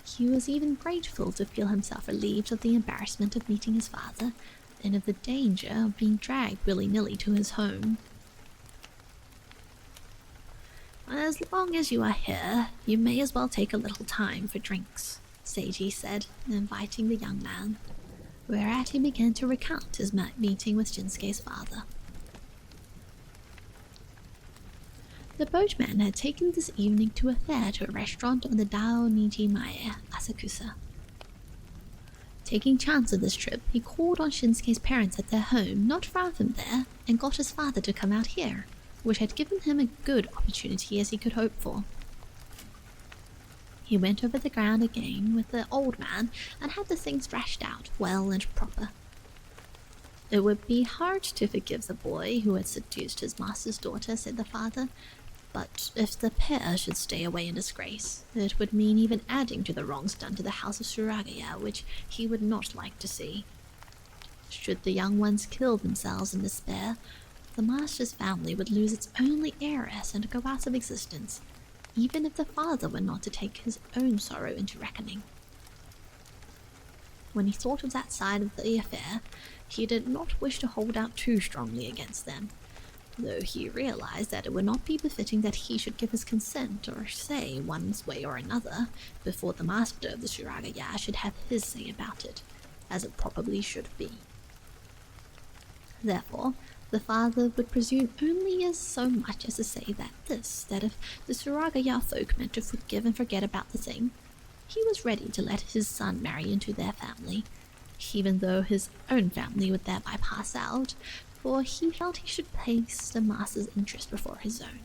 he was even grateful to feel himself relieved of the embarrassment of meeting his father, and of the danger of being dragged willy-nilly to his home. "As long as you are here, you may as well take a little time for drinks," Seiji said, inviting the young man, whereat he began to recount his meeting with Shinsuke's father. The boatman had taken this evening to a fair to a restaurant on the Dao Nijimae, Asakusa. Taking chance of this trip, he called on Shinsuke's parents at their home not far from there, and got his father to come out here, which had given him a good opportunity as he could hope for. He went over the ground again with the old man and had the things thrashed out well and proper. It would be hard to forgive the boy who had seduced his master's daughter, said the father, but if the pair should stay away in disgrace, it would mean even adding to the wrongs done to the house of Suragaya, which he would not like to see. Should the young ones kill themselves in despair, the master's family would lose its only heiress and go out of existence, even if the father were not to take his own sorrow into reckoning. When he thought of that side of the affair, he did not wish to hold out too strongly against them, though he realized that it would not be befitting that he should give his consent or say one way or another before the master of the Suragaya should have his say about it, as it probably should be. Therefore, the father would presume only as so much as to say that if the Suragaya folk meant to forgive and forget about the thing, he was ready to let his son marry into their family, even though his own family would thereby pass out, for he felt he should place the master's interest before his own.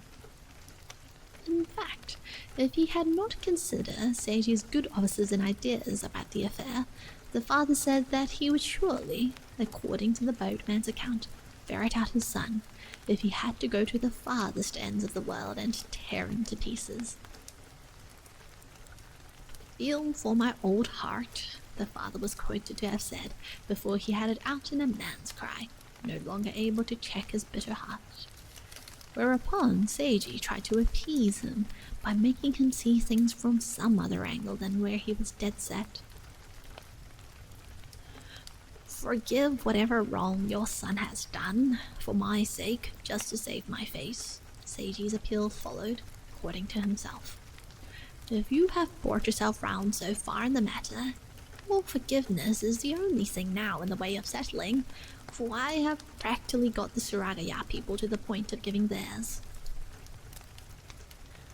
In fact, if he had not considered Seiji's good offices and ideas about the affair, the father said that he would surely, according to the boatman's account, ferret out his son if he had to go to the farthest ends of the world and tear him to pieces. "Feel for my old heart," the father was quoted to have said before he had it out in a man's cry, no longer able to check his bitter heart. Whereupon Seiji tried to appease him by making him see things from some other angle than where he was dead set. "Forgive whatever wrong your son has done, for my sake, just to save my face," Seiji's appeal followed, according to himself. "If you have brought yourself round so far in the matter, well, forgiveness is the only thing now in the way of settling, for I have practically got the Suragaya people to the point of giving theirs."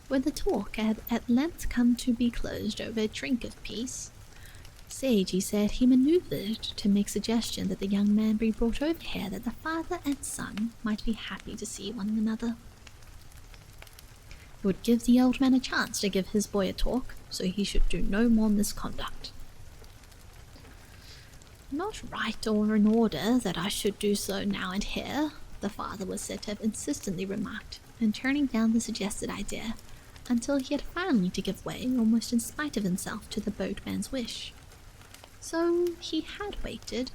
When the talk had at length come to be closed over a drink of peace, Seiji said he maneuvered to make suggestion that the young man be brought over here that the father and son might be happy to see one another. It would give the old man a chance to give his boy a talk, so he should do no more misconduct. "Not right or in order that I should do so now and here," the father was said to have insistently remarked, and turning down the suggested idea, until he had finally to give way, almost in spite of himself, to the boatman's wish. So he had waited,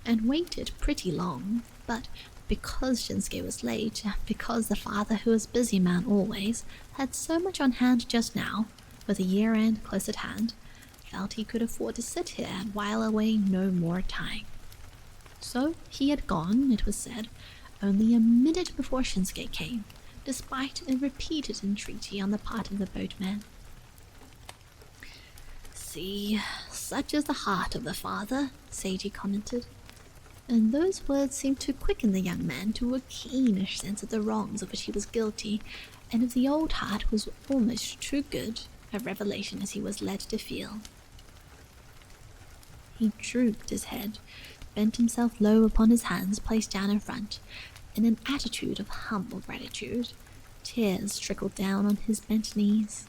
and waited pretty long, but because Shinsuke was late, because the father, who was busy man always, had so much on hand just now, with a year-end close at hand, felt he could afford to sit here and while away no more time. So he had gone, it was said, only a minute before Shinsuke came, despite a repeated entreaty on the part of the boatman. "See, such is the heart of the father," Seiji commented, and those words seemed to quicken the young man to a keenish sense of the wrongs of which he was guilty, and of the old heart was almost too good a revelation as he was led to feel. He drooped his head, bent himself low upon his hands placed down in front, in an attitude of humble gratitude. Tears trickled down on his bent knees.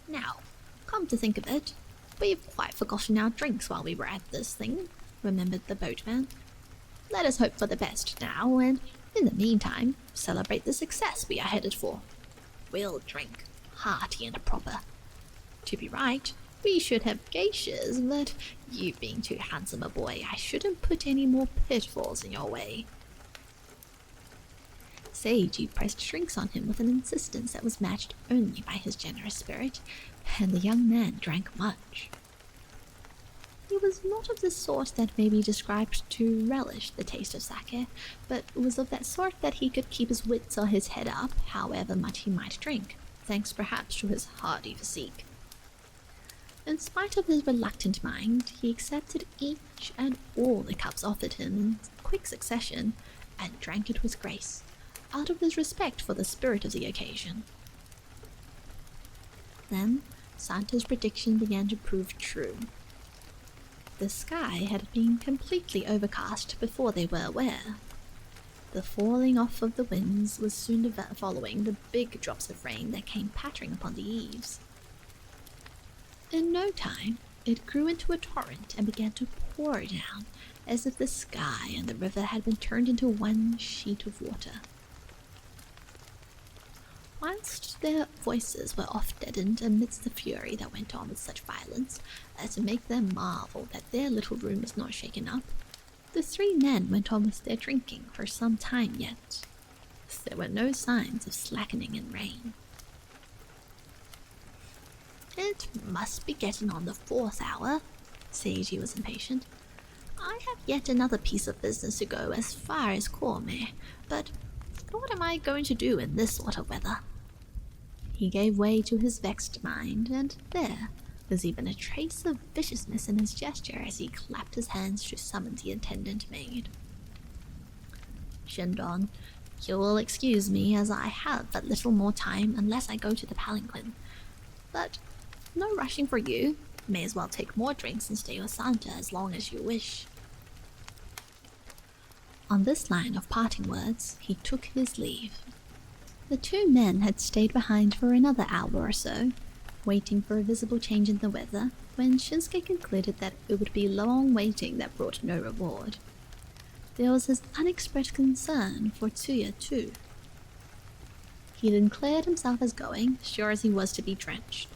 "Now, come to think of it, we've quite forgotten our drinks while we were at this thing," remembered the boatman. "Let us hope for the best now, and in the meantime, celebrate the success we are headed for. We'll drink, hearty and proper. To be right, we should have geishas, but you being too handsome a boy, I shouldn't put any more pitfalls in your way." Seiji pressed drinks on him with an insistence that was matched only by his generous spirit, and the young man drank much. He was not of the sort that may be described to relish the taste of sake, but was of that sort that he could keep his wits or his head up however much he might drink, thanks perhaps to his hardy physique. In spite of his reluctant mind, he accepted each and all the cups offered him in quick succession, and drank it with grace, out of his respect for the spirit of the occasion. Then Santa's prediction began to prove true. The sky had been completely overcast before they were aware. The falling off of the winds was soon following the big drops of rain that came pattering upon the eaves. In no time, it grew into a torrent and began to pour down, as if the sky and the river had been turned into one sheet of water. Whilst their voices were oft deadened amidst the fury that went on with such violence as to make them marvel that their little room was not shaken up, the three men went on with their drinking for some time yet. There were no signs of slackening in rain. "It must be getting on the 4th hour," Seiji was impatient. "I have yet another piece of business to go as far as Kome, but what am I going to do in this sort of weather?" He gave way to his vexed mind, and there was even a trace of viciousness in his gesture as he clapped his hands to summon the attendant maid. "Shindon, you will excuse me as I have but little more time unless I go to the palanquin. But no rushing for you. May as well take more drinks and stay with Santa as long as you wish." On this line of parting words, he took his leave. The two men had stayed behind for another hour or so, waiting for a visible change in the weather, when Shinsuke concluded that it would be long waiting that brought no reward. There was his unexpressed concern for Tsuya too. He then declared himself as going, sure as he was to be drenched.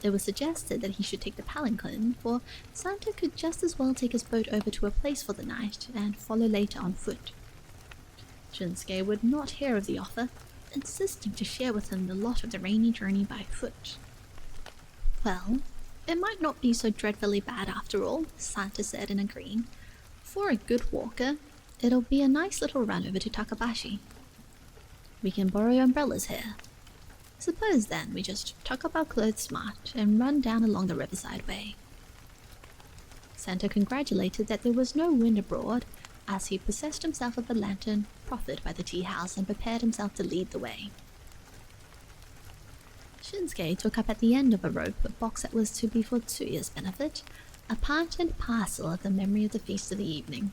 It was suggested that he should take the palanquin, for Santa could just as well take his boat over to a place for the night and follow later on foot. Shinsuke would not hear of the offer, insisting to share with him the lot of the rainy journey by foot. Well, it might not be so dreadfully bad after all, Santa said in agreeing. For a good walker, it'll be a nice little run over to Takabashi. We can borrow umbrellas here. Suppose then we just tuck up our clothes smart and run down along the riverside way. Santa congratulated that there was no wind abroad, as he possessed himself of a lantern proffered by the tea house and prepared himself to lead the way. Shinsuke took up at the end of a rope a box that was to be for Tsuya's benefit, a part and parcel of the memory of the feast of the evening.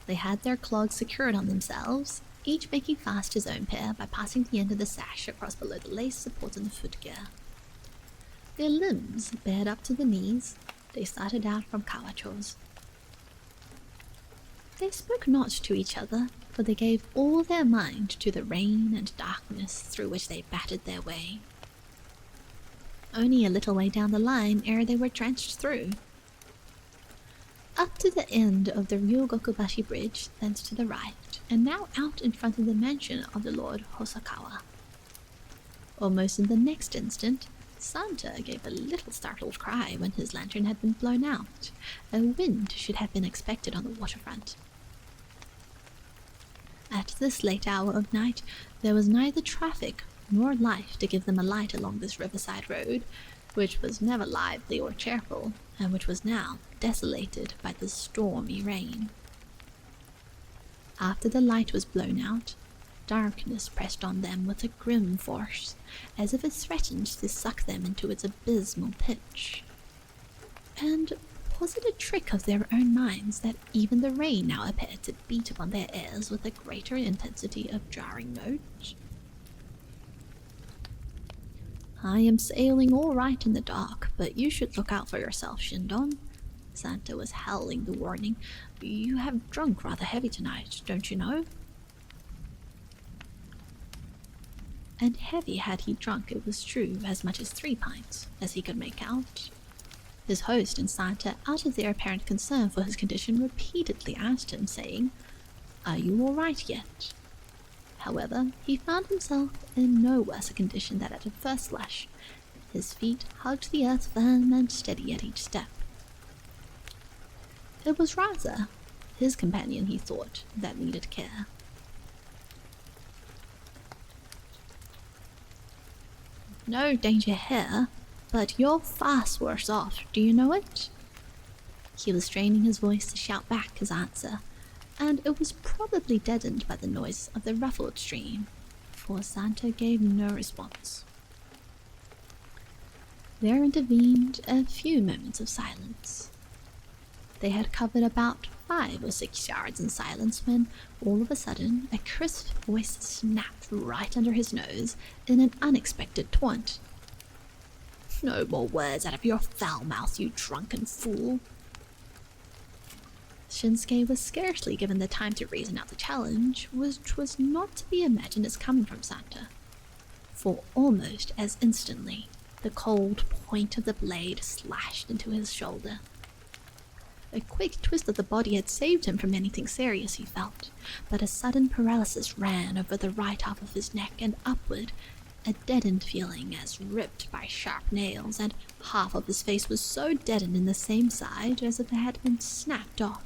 They had their clogs secured on themselves, each making fast his own pair by passing the end of the sash across below the lace supporting the footgear. Their limbs bared up to the knees, they started out from Kawachos. They spoke not to each other, for they gave all their mind to the rain and darkness through which they battered their way. Only a little way down the line ere they were drenched through. Up to the end of the Ryogokubashi Bridge, thence to the right, and now out in front of the mansion of the Lord Hosokawa. Almost in the next instant, Santa gave a little startled cry when his lantern had been blown out. A wind should have been expected on the waterfront. At this late hour of night, there was neither traffic nor life to give them a light along this riverside road, which was never lively or cheerful, and which was now desolated by the stormy rain. After the light was blown out, darkness pressed on them with a grim force, as if it threatened to suck them into its abysmal pitch. And was it a trick of their own minds that even the rain now appeared to beat upon their ears with a greater intensity of jarring note? I am sailing all right in the dark, but you should look out for yourself, Shindon. Santa was howling the warning. You have drunk rather heavy tonight, don't you know? And heavy had he drunk, it was true, as much as 3 pints, as he could make out. His host and Santa, out of their apparent concern for his condition, repeatedly asked him, saying, "Are you all right yet?" However, he found himself in no worse a condition than at a first slush. His feet hugged the earth firm and steady at each step. It was rather his companion, he thought, that needed care. No danger here, but you're fast worse off, do you know it? He was straining his voice to shout back his answer, and it was probably deadened by the noise of the ruffled stream, for Santa gave no response. There intervened a few moments of silence. They had covered about 5 or 6 yards in silence when, all of a sudden, a crisp voice snapped right under his nose in an unexpected taunt. "No more words out of your foul mouth, you drunken fool!" Shinsuke was scarcely given the time to reason out the challenge, which was not to be imagined as coming from Santa, for almost as instantly, the cold point of the blade slashed into his shoulder. A quick twist of the body had saved him from anything serious, he felt, but a sudden paralysis ran over the right half of his neck and upward, a deadened feeling as ripped by sharp nails, and half of his face was so deadened in the same side as if it had been snapped off.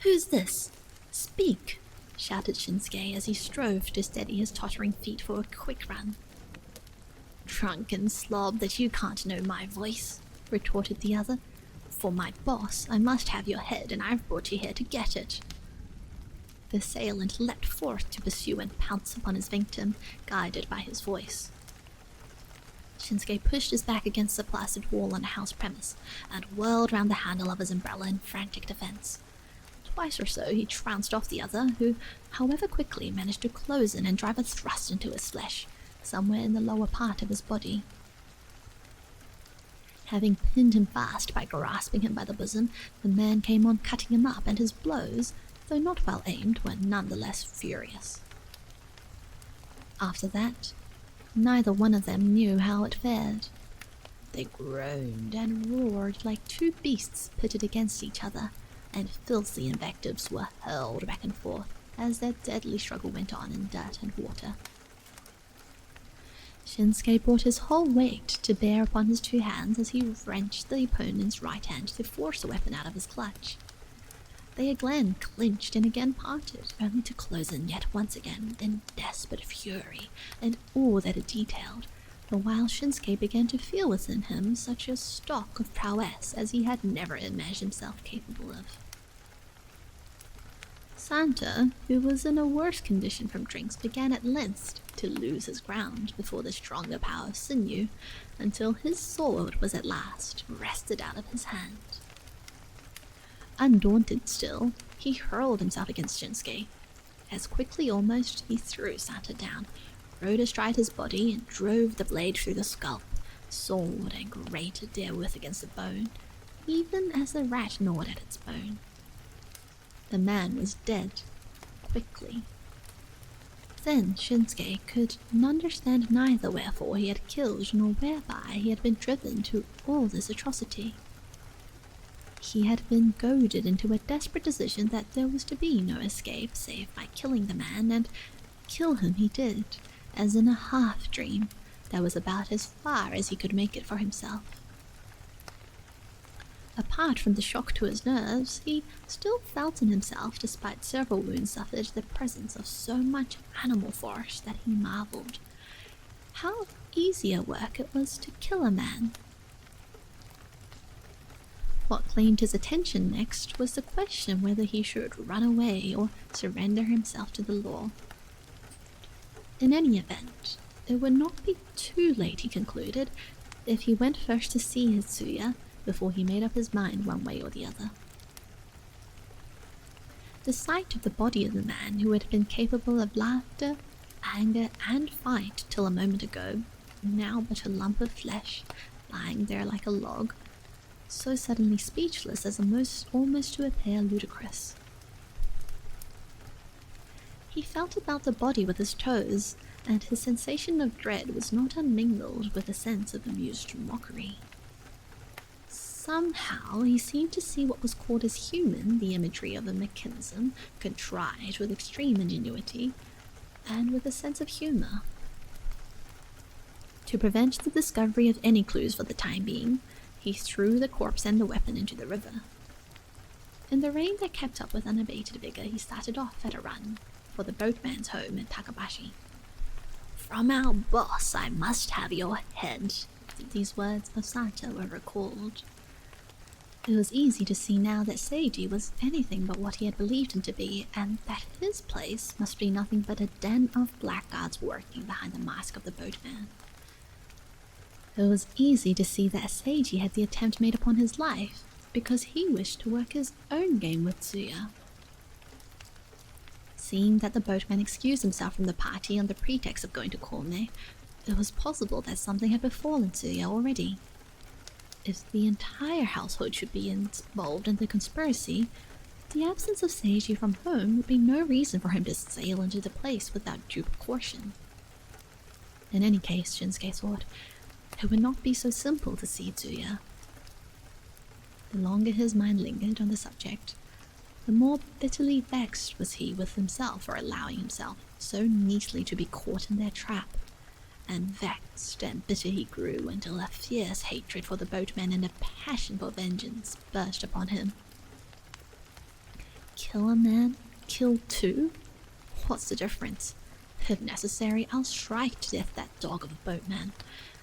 "Who's this? Speak!" shouted Shinsuke as he strove to steady his tottering feet for a quick run. "Drunken slob that you can't know my voice," retorted the other. "For my boss, I must have your head, and I've brought you here to get it." The assailant leapt forth to pursue and pounce upon his victim, guided by his voice. Shinsuke pushed his back against the plastered wall on a house premise, and whirled round the handle of his umbrella in frantic defense. Twice or so he trounced off the other, who, however quickly, managed to close in and drive a thrust into his flesh, somewhere in the lower part of his body. Having pinned him fast by grasping him by the bosom, the man came on cutting him up, and his blows, though not well aimed, were nonetheless furious. After that, neither one of them knew how it fared. They groaned and roared like two beasts pitted against each other, and filthy invectives were hurled back and forth as their deadly struggle went on in dirt and water. Shinsuke brought his whole weight to bear upon his two hands as he wrenched the opponent's right hand to force the weapon out of his clutch. They again clenched and again parted, only to close in yet once again in desperate fury and all that it detailed, the while Shinsuke began to feel within him such a stock of prowess as he had never imagined himself capable of. Santa, who was in a worse condition from drinks, began at length to lose his ground before the stronger power of sinew, until his sword was at last wrested out of his hand. Undaunted still, he hurled himself against Shinsuke. As quickly almost, he threw Santa down, rode astride his body, and drove the blade through the scalp, sawed and grated therewith against the bone, even as the rat gnawed at its bone. The man was dead, quickly. Then Shinsuke could understand neither wherefore he had killed nor whereby he had been driven to all this atrocity. He had been goaded into a desperate decision that there was to be no escape save by killing the man, and kill him he did, as in a half-dream that was about as far as he could make it for himself. Apart from the shock to his nerves, he still felt in himself, despite several wounds suffered, the presence of so much animal force that he marveled how easy a work it was to kill a man. What claimed his attention next was the question whether he should run away or surrender himself to the law. In any event, it would not be too late, he concluded, if he went first to see his Tsuya before he made up his mind one way or the other. The sight of the body of the man who had been capable of laughter, anger, and fight till a moment ago, now but a lump of flesh, lying there like a log, so suddenly speechless as almost to appear ludicrous. He felt about the body with his toes, and his sensation of dread was not unmingled with a sense of amused mockery. Somehow he seemed to see what was called as human, the imagery of a mechanism contrived with extreme ingenuity, and with a sense of humour. To prevent the discovery of any clues for the time being, he threw the corpse and the weapon into the river. In the rain that kept up with unabated vigour, he started off at a run for the boatman's home in Takabashi. "From our boss, I must have your head." These words of Santa were recalled. It was easy to see now that Seiji was anything but what he had believed him to be, and that his place must be nothing but a den of blackguards working behind the mask of the boatman. It was easy to see that Seiji had the attempt made upon his life, because he wished to work his own game with Tsuya. Seeing that the boatman excused himself from the party on the pretext of going to Kome, it was possible that something had befallen Tsuya already. If the entire household should be involved in the conspiracy, the absence of Seiji from home would be no reason for him to sail into the place without due precaution. In any case, Shinsuke thought, it would not be so simple to see Tsuya. The longer his mind lingered on the subject, the more bitterly vexed was he with himself for allowing himself so neatly to be caught in their trap, and vexed and bitter he grew until a fierce hatred for the boatman and a passion for vengeance burst upon him. Kill a man? Kill two? What's the difference? If necessary, I'll strike to death that dog of a boatman,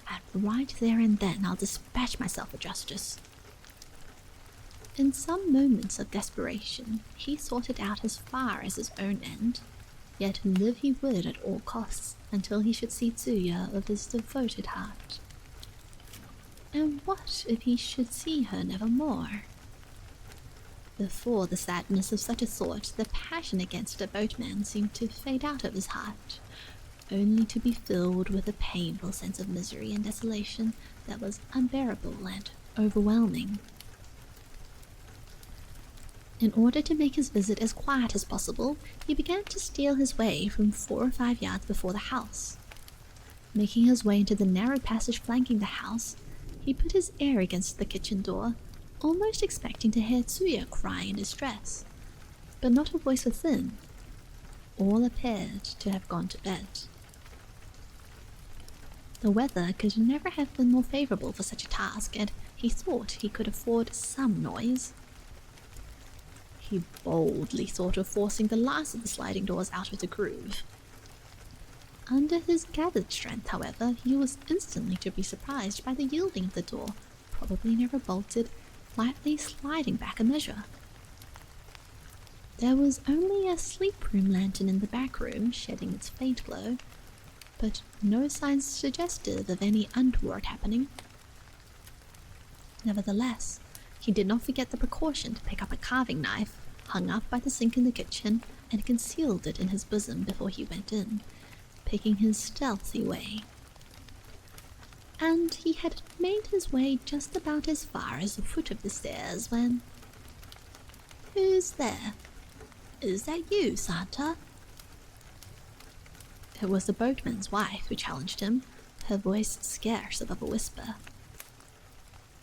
and right there and then I'll dispatch myself for justice. In some moments of desperation, he sought it out as far as his own end, yet live he would at all costs until he should see Tsuya of his devoted heart. And what if he should see her never more? Before the sadness of such a thought, the passion against a boatman seemed to fade out of his heart, only to be filled with a painful sense of misery and desolation that was unbearable and overwhelming. In order to make his visit as quiet as possible, he began to steal his way from 4 or 5 yards before the house. Making his way into the narrow passage flanking the house, he put his ear against the kitchen door, almost expecting to hear Tsuya cry in distress, but not a voice within. All appeared to have gone to bed. The weather could never have been more favorable for such a task, and he thought he could afford some noise. He boldly thought of forcing the last of the sliding doors out of the groove. Under his gathered strength, however, he was instantly to be surprised by the yielding of the door, probably never bolted, lightly sliding back a measure. There was only a sleep room lantern in the back room, shedding its faint glow, but no signs suggestive of any untoward happening. Nevertheless, he did not forget the precaution to pick up a carving knife, hung up by the sink in the kitchen, and concealed it in his bosom before he went in, picking his stealthy way. And he had made his way just about as far as the foot of the stairs when... "Who's there? Is that you, Santa?" It was the boatman's wife who challenged him, her voice scarce above a whisper.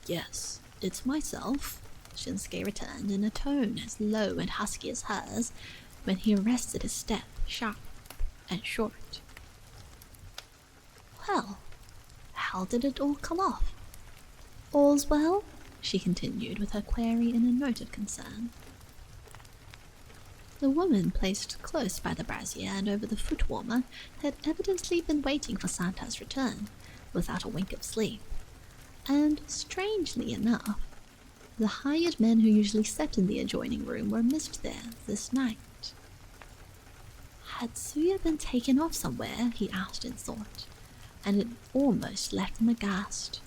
"Yes, it's myself," Shinsuke returned in a tone as low and husky as hers, when he arrested his step, sharp and short. "Well, how did it all come off? All's well?" she continued with her query in a note of concern. The woman placed close by the brazier and over the foot warmer had evidently been waiting for Santa's return, without a wink of sleep, and strangely enough, the hired men who usually slept in the adjoining room were missed there this night. Had Tsuya been taken off somewhere, he asked in thought, and it almost left him aghast.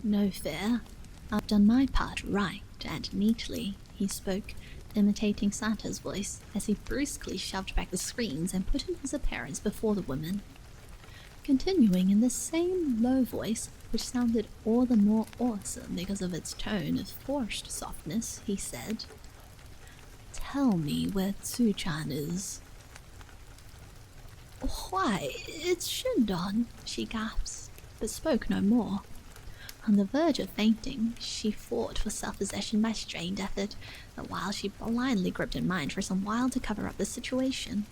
"No fear, I've done my part right and neatly," he spoke, imitating Santa's voice as he brusquely shoved back the screens and put in his appearance before the woman. Continuing in the same low voice, which sounded all the more awesome because of its tone of forced softness, he said, "Tell me where Tsu-chan is." "Why, it's Shindon," she gasped, but spoke no more. On the verge of fainting, she fought for self-possession by strained effort, while she blindly groped in mind for some wile to cover up the situation.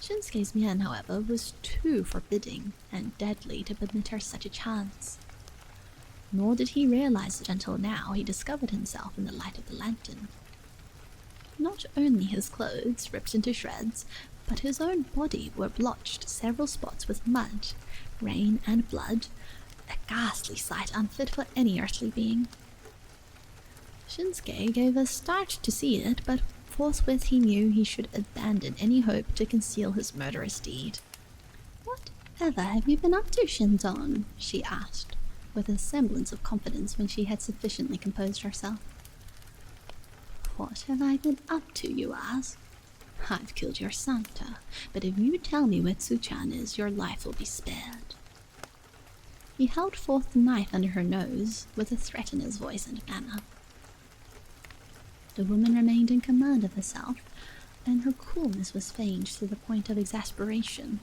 Shinsuke's mien, however, was too forbidding and deadly to permit her such a chance. Nor did he realize it until now he discovered himself in the light of the lantern. Not only his clothes ripped into shreds, but his own body were blotched several spots with mud, rain, and blood, a ghastly sight unfit for any earthly being. Shinsuke gave a start to see it, but forthwith he knew he should abandon any hope to conceal his murderous deed. "Whatever have you been up to, Shindon?" she asked, with a semblance of confidence when she had sufficiently composed herself. "What have I been up to, you ask? I've killed your Santa, but if you tell me where Tsu-chan is, your life will be spared." He held forth the knife under her nose, with a threat in his voice and manner. The woman remained in command of herself, and her coolness was feigned to the point of exasperation.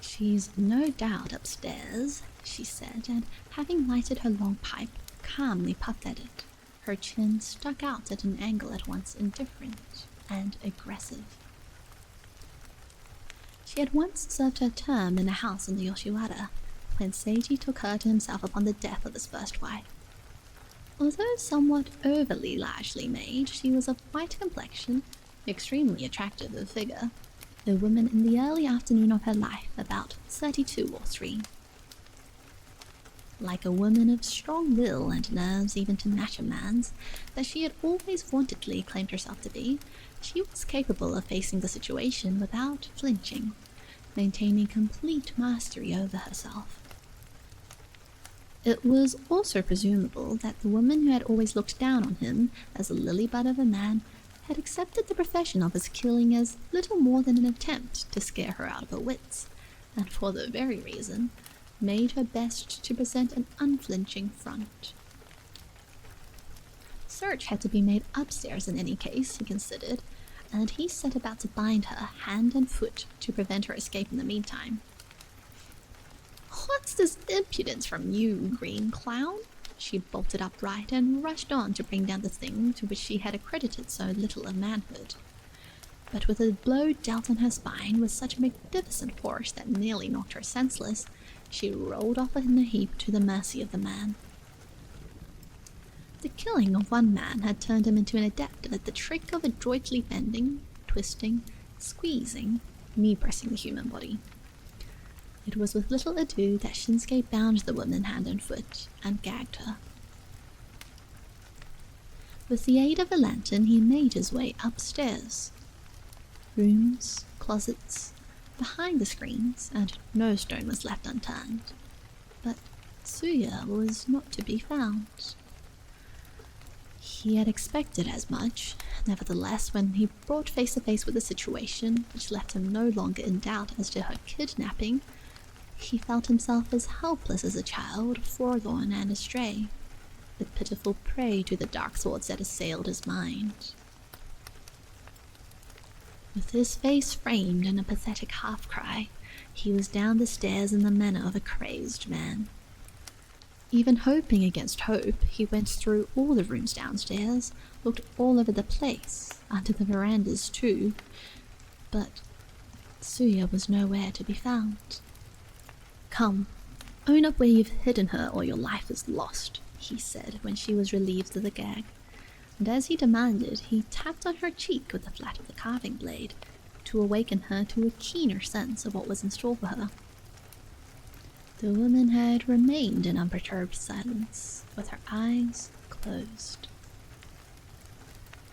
"She's no doubt upstairs," she said, and having lighted her long pipe, calmly puffed at it. Her chin stuck out at an angle at once indifferent and aggressive. She had once served her term in a house in the Yoshiwara, when Seiji took her to himself upon the death of his first wife. Although somewhat overly largely made, she was of white complexion, extremely attractive of figure, a woman in the early afternoon of her life, about 32 or 3. Like a woman of strong will and nerves even to match a man's, that she had always vauntedly claimed herself to be, she was capable of facing the situation without flinching, maintaining complete mastery over herself. It was also presumable that the woman who had always looked down on him as a lily-bud of a man had accepted the profession of his killing as little more than an attempt to scare her out of her wits, and for the very reason made her best to present an unflinching front. Search had to be made upstairs in any case, he considered, and he set about to bind her hand and foot to prevent her escape in the meantime. "What's this impudence from you, green clown?" She bolted upright and rushed on to bring down the thing to which she had accredited so little of manhood. But with a blow dealt on her spine with such magnificent force that nearly knocked her senseless, she rolled off in a heap to the mercy of the man. The killing of one man had turned him into an adept at the trick of adroitly bending, twisting, squeezing, knee-pressing the human body. It was with little ado that Shinsuke bound the woman hand and foot and gagged her. With the aid of a lantern, he made his way upstairs. Rooms, closets, behind the screens, and no stone was left unturned. But Tsuya was not to be found. He had expected as much. Nevertheless, when he brought face to face with the situation, which left him no longer in doubt as to her kidnapping, he felt himself as helpless as a child, forlorn and astray, the pitiful prey to the dark thoughts that assailed his mind. With his face framed in a pathetic half-cry, he was down the stairs in the manner of a crazed man. Even hoping against hope, he went through all the rooms downstairs, looked all over the place, under the verandas too, but Tsuya was nowhere to be found. "Come, own up where you've hidden her or your life is lost," he said when she was relieved of the gag, and as he demanded, he tapped on her cheek with the flat of the carving blade to awaken her to a keener sense of what was in store for her. The woman had remained in unperturbed silence, with her eyes closed.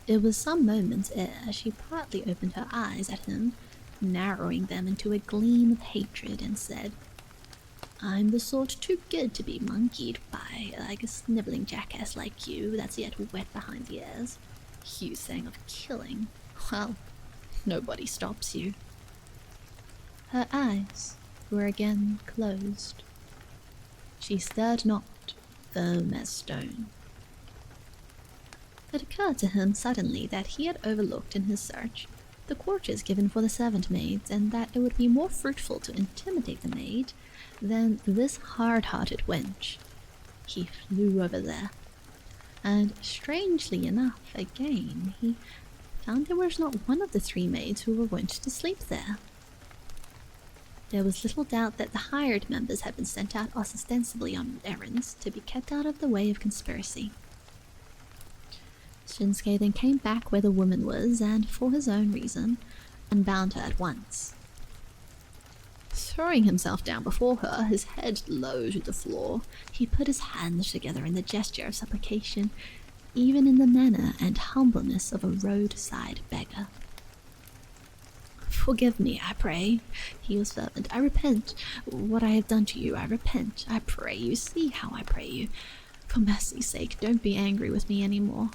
It was some moments ere she partly opened her eyes at him, narrowing them into a gleam of hatred, and said, "I'm the sort too good to be monkeyed by, like a snivelling jackass like you that's yet wet behind the ears. You sang of killing. Well, nobody stops you." Her eyes were again closed. She stirred not, firm as stone. It occurred to him suddenly that he had overlooked in his search the quarters given for the servant maids, and that it would be more fruitful to intimidate the maid than this hard-hearted wench. He flew over there, and strangely enough, again, he found there was not one of the three maids who were wont to sleep there. There was little doubt that the hired members had been sent out ostensibly on errands to be kept out of the way of conspiracy. Shinsuke then came back where the woman was, and, for his own reason, unbound her at once. Throwing himself down before her, his head low to the floor, he put his hands together in the gesture of supplication, even in the manner and humbleness of a roadside beggar. "Forgive me, I pray," he was fervent. "I repent. What I have done to you, I repent. I pray you, see how I pray you. For mercy's sake, don't be angry with me any more.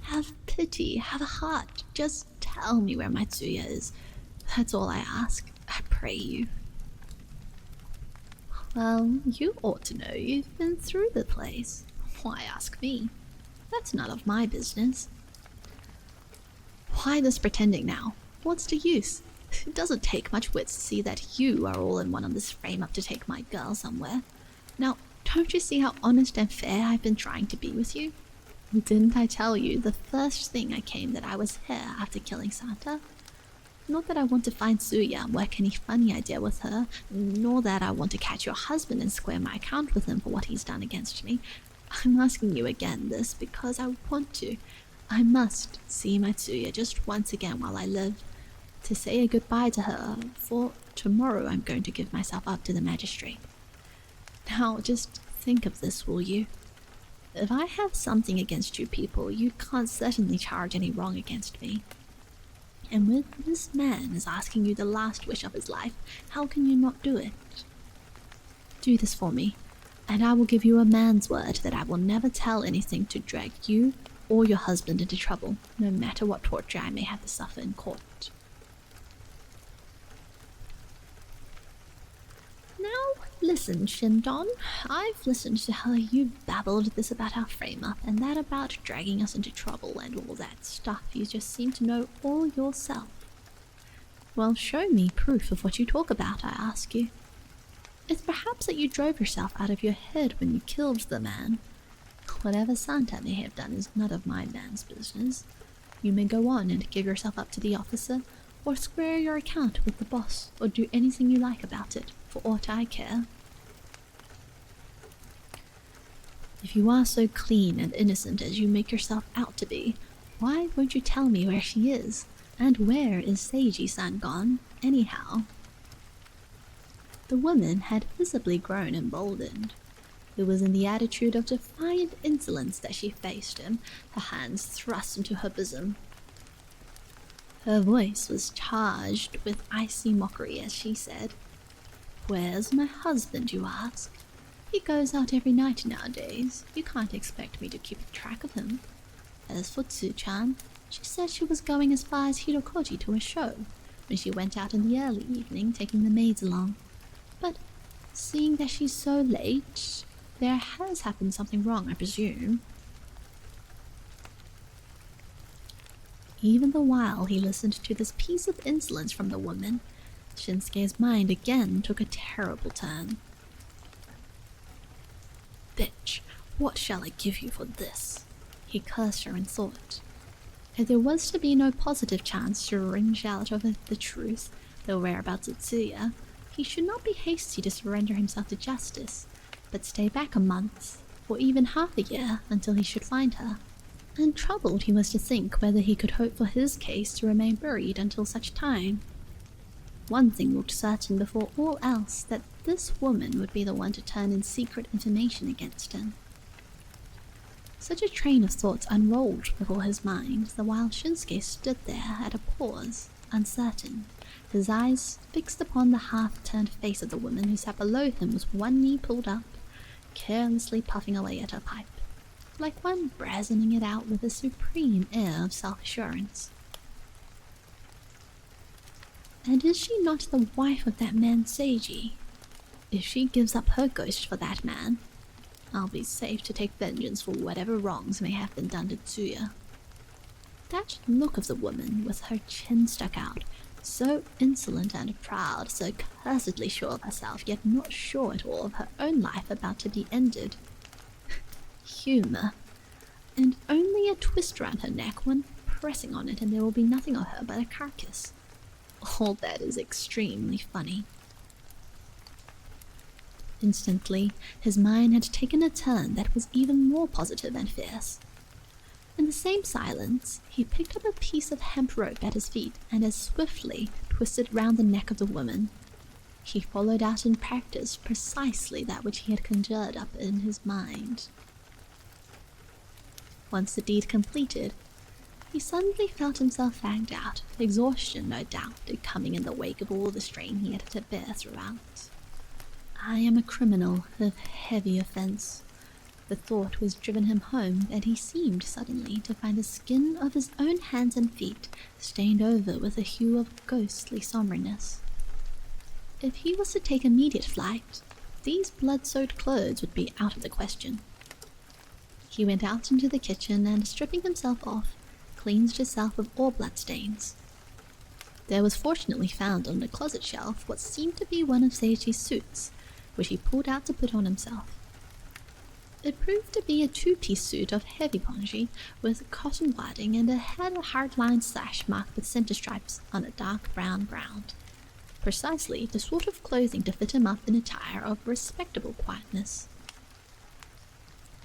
Have pity, have a heart. Just tell me where my Tsuya is. That's all I ask. I pray you." "Well, you ought to know. You've been through the place. Why ask me? That's none of my business." "Why this pretending now? What's the use? It doesn't take much wits to see that you are all in one on this frame-up to take my girl somewhere. Now, don't you see how honest and fair I've been trying to be with you? Didn't I tell you the first thing I came that I was here after killing Santa? Not that I want to find Tsuya and work any funny idea with her, nor that I want to catch your husband and square my account with him for what he's done against me. I'm asking you again this because I want to. I must see my Tsuya just once again while I live, to say a goodbye to her, for tomorrow I'm going to give myself up to the magistrate. Now, just think of this, will you? If I have something against you people, you can't certainly charge any wrong against me. And when this man is asking you the last wish of his life, how can you not do it? Do this for me. and I will give you a man's word that I will never tell anything to drag you or your husband into trouble, no matter what torture I may have to suffer in court. Now, listen, Shindon. I've listened to how you babbled this about our frame-up and that about dragging us into trouble and all that stuff you just seem to know all yourself. Well, show me proof of what you talk about, I ask you. It's perhaps that you drove yourself out of your head when you killed the man. Whatever Santa may have done is none of my man's business. You may go on and give yourself up to the officer, or square your account with the boss, or do anything you like about it, for aught I care. If you are so clean and innocent as you make yourself out to be, why won't you tell me where she is? And where is Seiji-san gone, anyhow? The woman had visibly grown emboldened. It was in the attitude of defiant insolence that she faced him, her hands thrust into her bosom. Her voice was charged with icy mockery as she said, "Where's my husband, you ask? He goes out every night nowadays. You can't expect me to keep track of him. As for Tsu-chan, she said she was going as far as Hirokoji to a show, when she went out in the early evening, taking the maids along. But seeing that she's so late, there has happened something wrong, I presume." Even the while he listened to this piece of insolence from the woman, Shinsuke's mind again took a terrible turn. "Bitch, what shall I give you for this?" he cursed her in thought. If there was to be no positive chance to wring out of the truth, the whereabouts of Tsuya, he should not be hasty to surrender himself to justice, but stay back a month, or even half a year, until he should find her. And troubled he was to think whether he could hope for his case to remain buried until such time. One thing looked certain before all else, that this woman would be the one to turn in secret information against him. Such a train of thoughts unrolled before his mind, the while Shinsuke stood there at a pause, uncertain, his eyes fixed upon the half-turned face of the woman who sat below him with one knee pulled up, carelessly puffing away at her pipe, like one brazening it out with a supreme air of self-assurance. And is she not the wife of that man Seiji? If she gives up her ghost for that man, I'll be safe to take vengeance for whatever wrongs may have been done to Tsuya. That look of the woman, with her chin stuck out, so insolent and proud, so cursedly sure of herself, yet not sure at all of her own life about to be ended. Humor. And only a twist round her neck, one pressing on it, and there will be nothing of her but a carcass. All that is extremely funny. Instantly, his mind had taken a turn that was even more positive and fierce. In the same silence, he picked up a piece of hemp rope at his feet and as swiftly twisted round the neck of the woman. He followed out in practice precisely that which he had conjured up in his mind. Once the deed completed, he suddenly felt himself fagged out, exhaustion no doubt coming in the wake of all the strain he had to bear throughout. I am a criminal of heavy offense. The thought was driven him home, and he seemed suddenly to find the skin of his own hands and feet stained over with a hue of ghostly somberness. If he was to take immediate flight, these blood-soaked clothes would be out of the question. He went out into the kitchen and, stripping himself off, cleansed himself of all bloodstains. There was fortunately found on the closet shelf what seemed to be one of Seiji's suits, which he pulled out to put on himself. It proved to be a two-piece suit of heavy pongee with cotton wadding and had a hard-lined sash marked with center stripes on a dark brown ground. Precisely the sort of clothing to fit him up in attire of respectable quietness.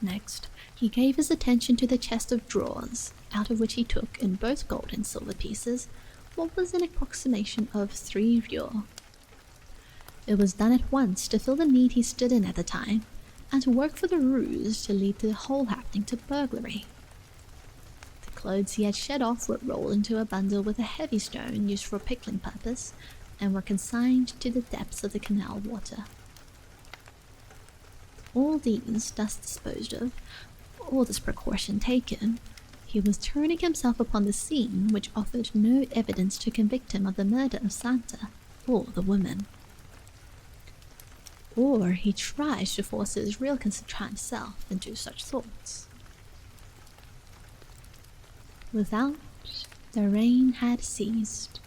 Next, he gave his attention to the chest of drawers, out of which he took, in both gold and silver pieces, what was an approximation of 3 ryo. It was done at once to fill the need he stood in at the time, and to work for the ruse to lead the whole happening to burglary. The clothes he had shed off were rolled into a bundle with a heavy stone used for a pickling purpose, and were consigned to the depths of the canal water. all these thus disposed of, all this precaution taken, he was turning himself upon the scene which offered no evidence to convict him of the murder of Santa or the woman. Or he tried to force his real contrite self into such thoughts. Without, the rain had ceased.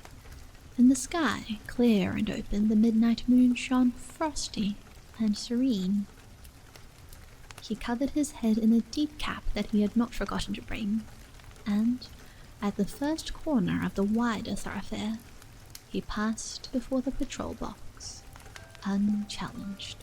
In the sky, clear and open, the midnight moon shone frosty and serene. He covered his head in a deep cap that he had not forgotten to bring, and, at the first corner of the wider thoroughfare, he passed before the patrol box, unchallenged.